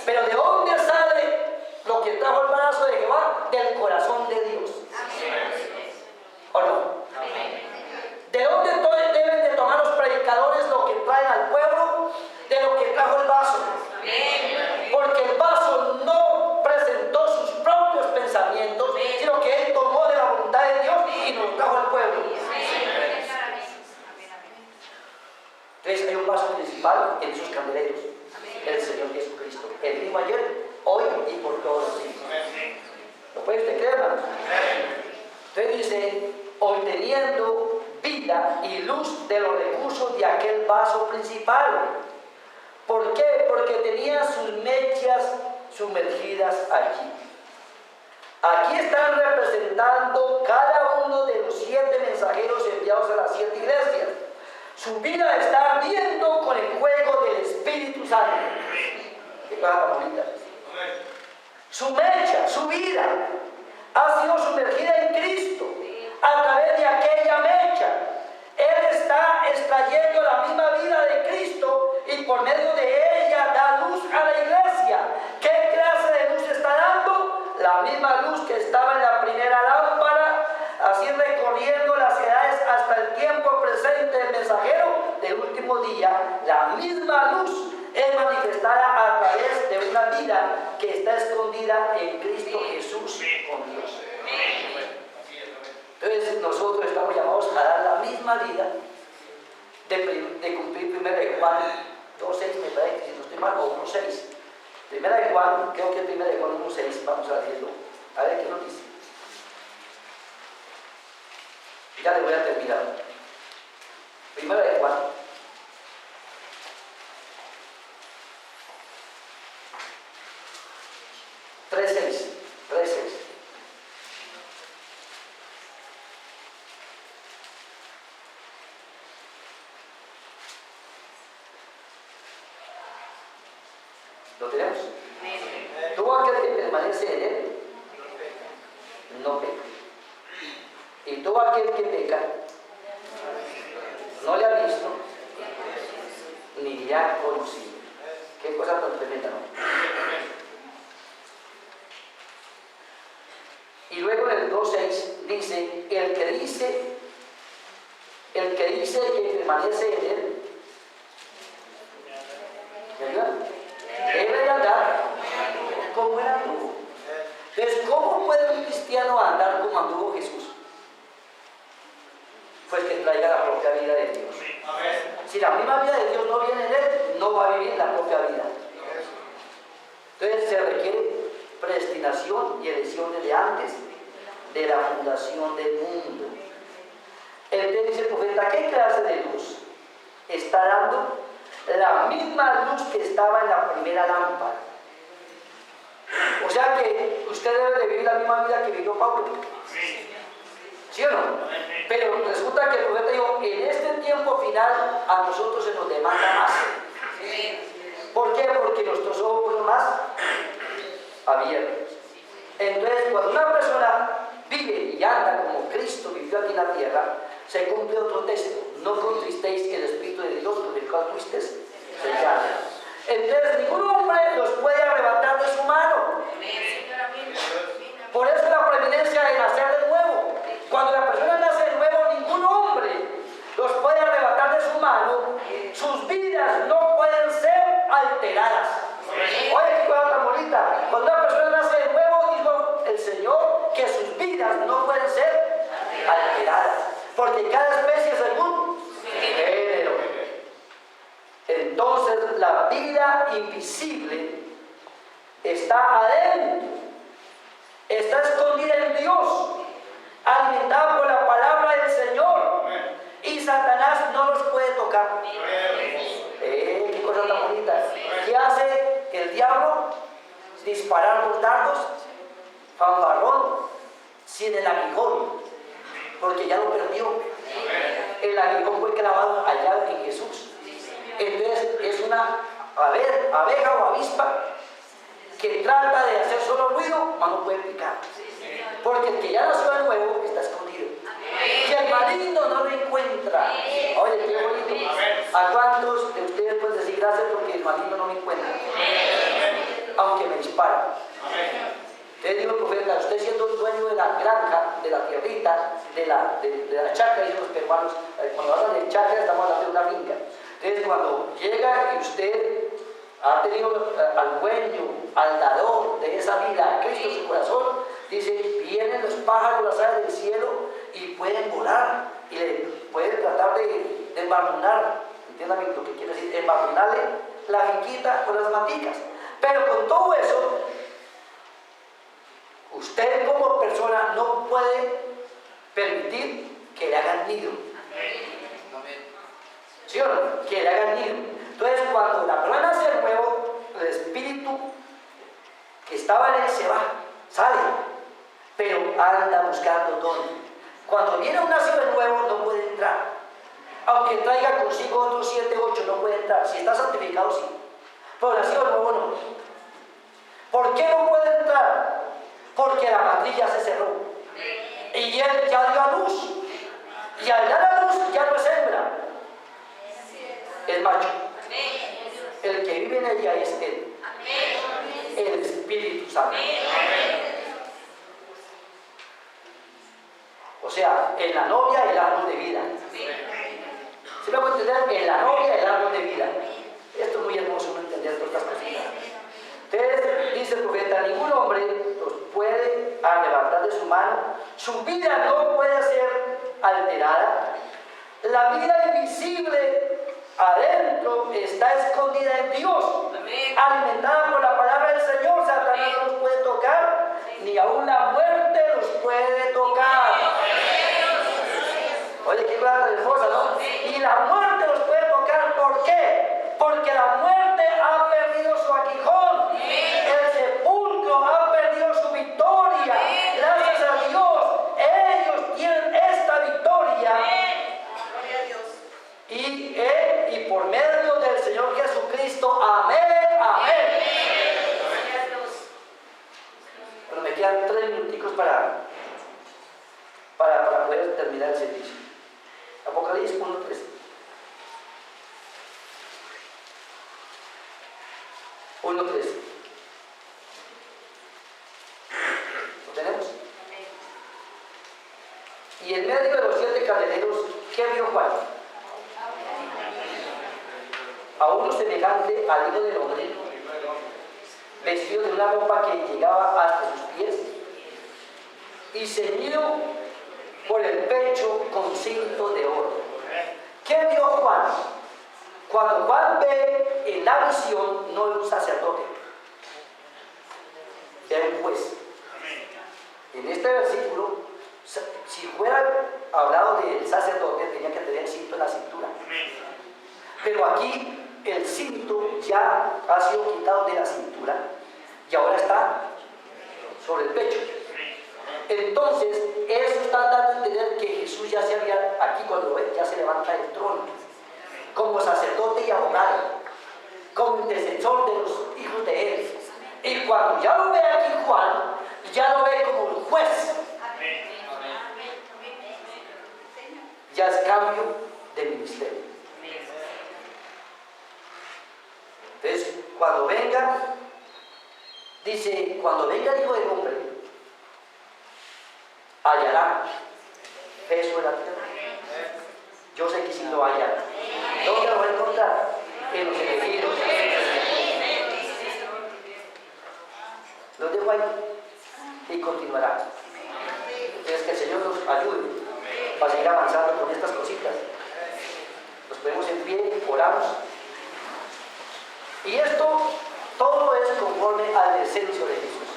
Pero ¿de dónde sale lo que trajo el brazo de Jehová? Del corazón de Dios. ¿O no? ¿De dónde deben de tomar los predicadores lo que traen al pueblo? De lo que trajo el vaso. Porque el vaso no presentó sus propios pensamientos, sino que él tomó de la voluntad de Dios y nos trajo al pueblo. Entonces hay un vaso principal en sus candeleros, el Señor Jesucristo, el mismo ayer, hoy y por todos los siglos. ¿Lo puede usted creer, hermanos? Entonces dice, obteniendo vida y luz de los recursos de aquel vaso principal. ¿Por qué? Porque tenía sus mechas sumergidas allí. Aquí están representando cada uno de los 7 mensajeros enviados a las 7 iglesias. Su vida está ardiendo con el fuego del Espíritu Santo. ¿Qué cosa tan bonita? Su mecha, su vida, ha sido sumergida en Cristo a través de aquella mecha. Él está extrayendo la misma vida de Cristo y por medio de ella da luz a la iglesia. ¿Qué clase de luz está dando? La misma luz que estaba en la primera lámpara, así recorriendo las edades hasta el tiempo presente del mensajero del último día. La misma luz es manifestada a través de una vida que está escondida en Cristo Jesús con Dios. Entonces nosotros estamos llamados a dar la misma vida de cumplir 1 de Juan 2:6, me parece que si no estoy mal, o 1:6. 1 de Juan, creo que 1 de Juan 1:6, vamos a leerlo. A ver qué nos dice. Ya le voy a terminar. 1 de Juan. ¿Lo tenemos? Todo aquel que permanece en él no peca. Y todo aquel que peca no le ha visto ni le ha conocido. Qué cosa tan tremenda, ¿no? Y luego en el 2:6 dice, el que dice que permanece en él, ¿verdad? Debe de andar como él anduvo. Entonces, ¿cómo puede un cristiano andar como anduvo Jesús? Pues que traiga la propia vida de Dios. Si la misma vida de Dios no viene en él, no va a vivir la propia vida. Entonces se requiere predestinación y elección desde antes de la fundación del mundo. Entonces dice el profeta, ¿qué clase de luz está dando? La misma luz que estaba en la primera lámpara. O sea que usted debe de vivir la misma vida que vivió Pablo. ¿Sí o no? Pero resulta que el profeta dijo, en este tiempo final a nosotros se nos demanda más. ¿Por qué? Porque nuestros ojos fueron más abiertos. vive aquí en la tierra, se cumple otro texto: no contristéis el Espíritu de Dios por el cual fuisteis sellados. Entonces ningún hombre los puede arrebatar de su mano. Por eso la preeminencia de nacer de nuevo. Cuando la persona nace de nuevo, ningún hombre los puede arrebatar de su mano. Sus vidas no pueden ser alteradas. Oye, qué cosa tan bonita. Cuando una persona nace de nuevo, dijo el Señor que sus vidas no pueden ser alteradas, porque cada especie es según género. Entonces la vida invisible está adentro, está escondida en Dios, alimentada por la palabra del Señor, y Satanás no los puede tocar. Qué cosa tan bonita. ¿Qué hace el diablo? Disparar los dardos, fanfarrón, sin el aguijón, porque ya lo perdió. El aguijón fue clavado allá en Jesús. Entonces es una abeja o avispa que trata de hacer solo ruido, mas no puede picar, porque el que ya nació de nuevo está escondido y el maligno no lo encuentra. Oye, qué bonito. ¿A cuántos de ustedes pueden decir gracias porque el maligno no me encuentra, aunque me dispara? Te digo, profeta, usted siendo dueño de la granja, de la tierrita, de la chacra, dicen los peruanos, cuando hablan de chacra estamos hablando de una finca. Entonces cuando llega y usted ha tenido al dueño, al dador de esa vida, a Cristo en su corazón, dice, vienen los pájaros, las aves del cielo y pueden volar y le pueden tratar de embarrunar, entiéndame lo que quiere decir, embarrunarle la finquita con las maticas. Pero con todo eso, usted como persona no puede permitir que le hagan nido. ¿Sí o no? Que le hagan nido. Entonces cuando la persona nace de nuevo, el espíritu que estaba en él se va, sale, pero anda buscando dónde. Cuando viene un nacido de nuevo no puede entrar, aunque traiga consigo otros 7, 8, no puede entrar. Si está santificado sí, pero nacido de nuevo no. ¿Por qué no puede entrar? Porque la matriz ya se cerró y él ya dio a luz, y al dar a luz ya no es hembra, es macho. El que vive en ella es él, el Espíritu Santo. O sea, en la novia el árbol de vida. ¿Sí me puede entender? En la novia el árbol de vida. Esto es muy hermoso, no entender todas estas cositas. Entonces dice el profeta, ningún hombre los puede arrebatar de su mano, su vida no puede ser alterada. La vida invisible adentro está escondida en Dios, alimentada por la palabra del Señor. Satanás no los puede tocar, ni aún la muerte los puede tocar. Oye, qué cosa tan hermosa, ¿no? Y la muerte los puede tocar, ¿por qué? Porque la muerte ha perdido su aguijón, el sepulcro ha perdido su victoria. Gracias a Dios, ellos tienen esta victoria. Y por medio del Señor Jesucristo, amén, amén. Pero me quedan 3 minuticos para poder terminar el servicio. Apocalipsis 1:13. ¿Lo tenemos? Y en medio de los 7 candeleros, ¿qué vio Juan? A uno semejante al Hijo del Hombre, vestido de una ropa que llegaba hasta sus pies y ceñido por el pecho con cinto de oro. ¿Qué vio Juan? Cuando Juan ve en la visión, no un sacerdote, ve un juez. En este versículo, si fuera hablado del sacerdote, tenía que tener el cinto en la cintura. Pero aquí el cinto ya ha sido quitado de la cintura y ahora está sobre el pecho. Entonces, eso está dando a entender que Jesús ya se había, aquí cuando lo ve, ya se levanta del trono, como sacerdote y abogado, como intercesor de los hijos de él. Y cuando ya lo ve aquí Juan, ya lo ve como el juez. cambio de ministerio. Entonces, cuando venga, dice, cuando venga el Hijo del Hombre, hallará fe sobre la tierra. Yo sé que sí lo hallará. ¿Dónde lo va a encontrar? En los elegidos. Los dejo ahí y continuará. Entonces, que el Señor nos ayude para seguir avanzando con estas cositas. Nos ponemos en pie, oramos. Y esto todo es conforme al descenso de Jesús.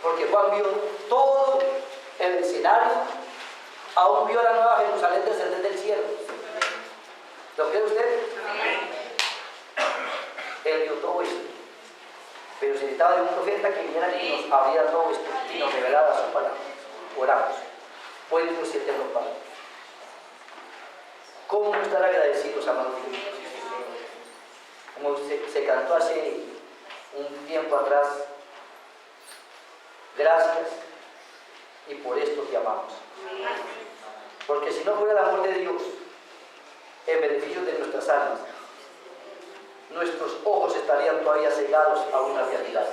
Porque Juan vio todo el escenario, aún vio la nueva Jerusalén descender del cielo. ¿Lo cree usted? Él vio todo esto. Pero se necesitaba de un profeta que viniera y nos abriera todo esto y nos revelara su palabra. Oramos. Buen Dios y eterno Padre. ¿Cómo no estar agradecidos, amados Dios? Como se cantó hace un tiempo atrás, gracias y por esto te amamos. Porque si no fuera el amor de Dios en beneficio de nuestras almas, nuestros ojos estarían todavía cegados a una realidad.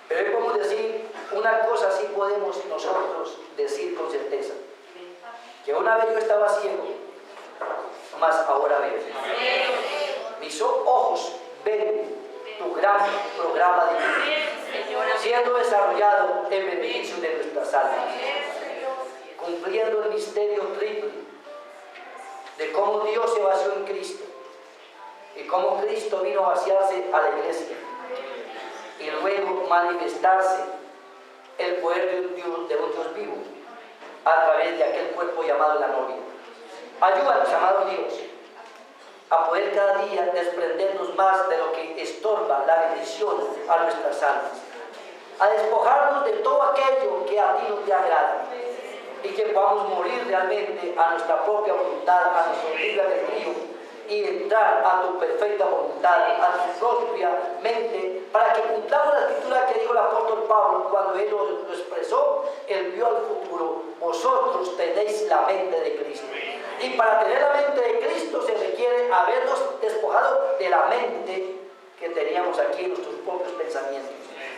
Pero hoy podemos decir una cosa, sí podemos nosotros decir con certeza, que una vez yo estaba ciego, mas ahora veo. Mis ojos ven tu gran programa divino siendo desarrollado en beneficio de nuestras almas, cumpliendo el misterio triple de cómo Dios se vació en Cristo y cómo Cristo vino a vaciarse a la iglesia y luego manifestarse el poder de un Dios vivo a través de aquel cuerpo llamado la novia. Ayúdanos, amado Dios, a poder cada día desprendernos más de lo que estorba la bendición a nuestras almas, a despojarnos de todo aquello que a ti no te agrada y que podamos morir realmente a nuestra propia voluntad, a nuestro libre albedrío y entrar a tu perfecta voluntad, a tu propia mente, para que cumplamos la escritura que dijo el apóstol Pablo cuando él lo expresó. Él vio al futuro. Vosotros tenéis la mente de Cristo. Y para tener la mente de Cristo se requiere habernos despojado de la mente que teníamos aquí en nuestros propios pensamientos.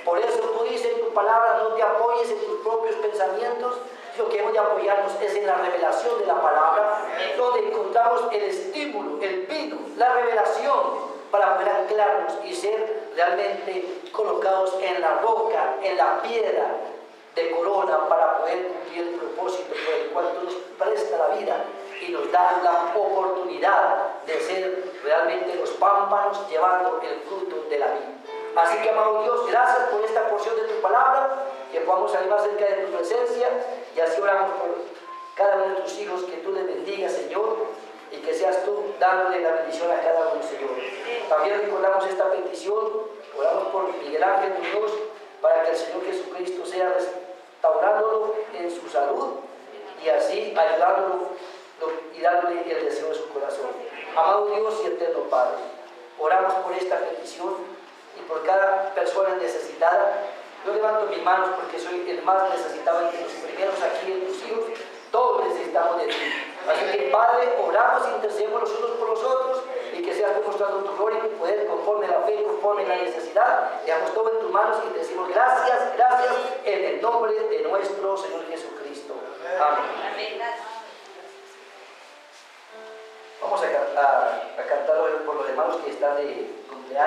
Por eso tú dices en tu palabra, no te apoyes en tus propios pensamientos. Lo que hemos de apoyarnos es en la revelación de la palabra, donde encontramos el estímulo, el vino, la revelación, para poder anclarnos y ser realmente colocados en la roca, en la piedra de corona, para poder cumplir el propósito por el cual tú nos presta la vida y nos da la oportunidad de ser realmente los pámpanos llevando el fruto de la vida. Así que, amado Dios, gracias por esta porción de tu palabra, que podamos salir más cerca de tu presencia, y así oramos por cada uno de tus hijos, que tú les bendigas, Señor, y que seas tú dándole la bendición a cada uno, Señor. También recordamos esta petición, oramos por Miguel Ángel Muñoz, para que el Señor Jesucristo sea restaurándolo en su salud y así ayudándolo y dándole el deseo de su corazón. Amado Dios y eterno Padre, oramos por esta petición y por cada persona necesitada. Yo levanto mis manos porque soy el más necesitado entre los primeros aquí en tus hijos. Todos necesitamos de ti. Así que, Padre, oramos, intercedemos los unos por los otros, y que seas tú mostrando tu gloria y tu poder conforme la fe, conforme la necesidad. Dejamos todo en tus manos y te decimos gracias, gracias, en el nombre de nuestro Señor Jesucristo. Amén. Vamos a cantar por los hermanos que están de cumpleaños.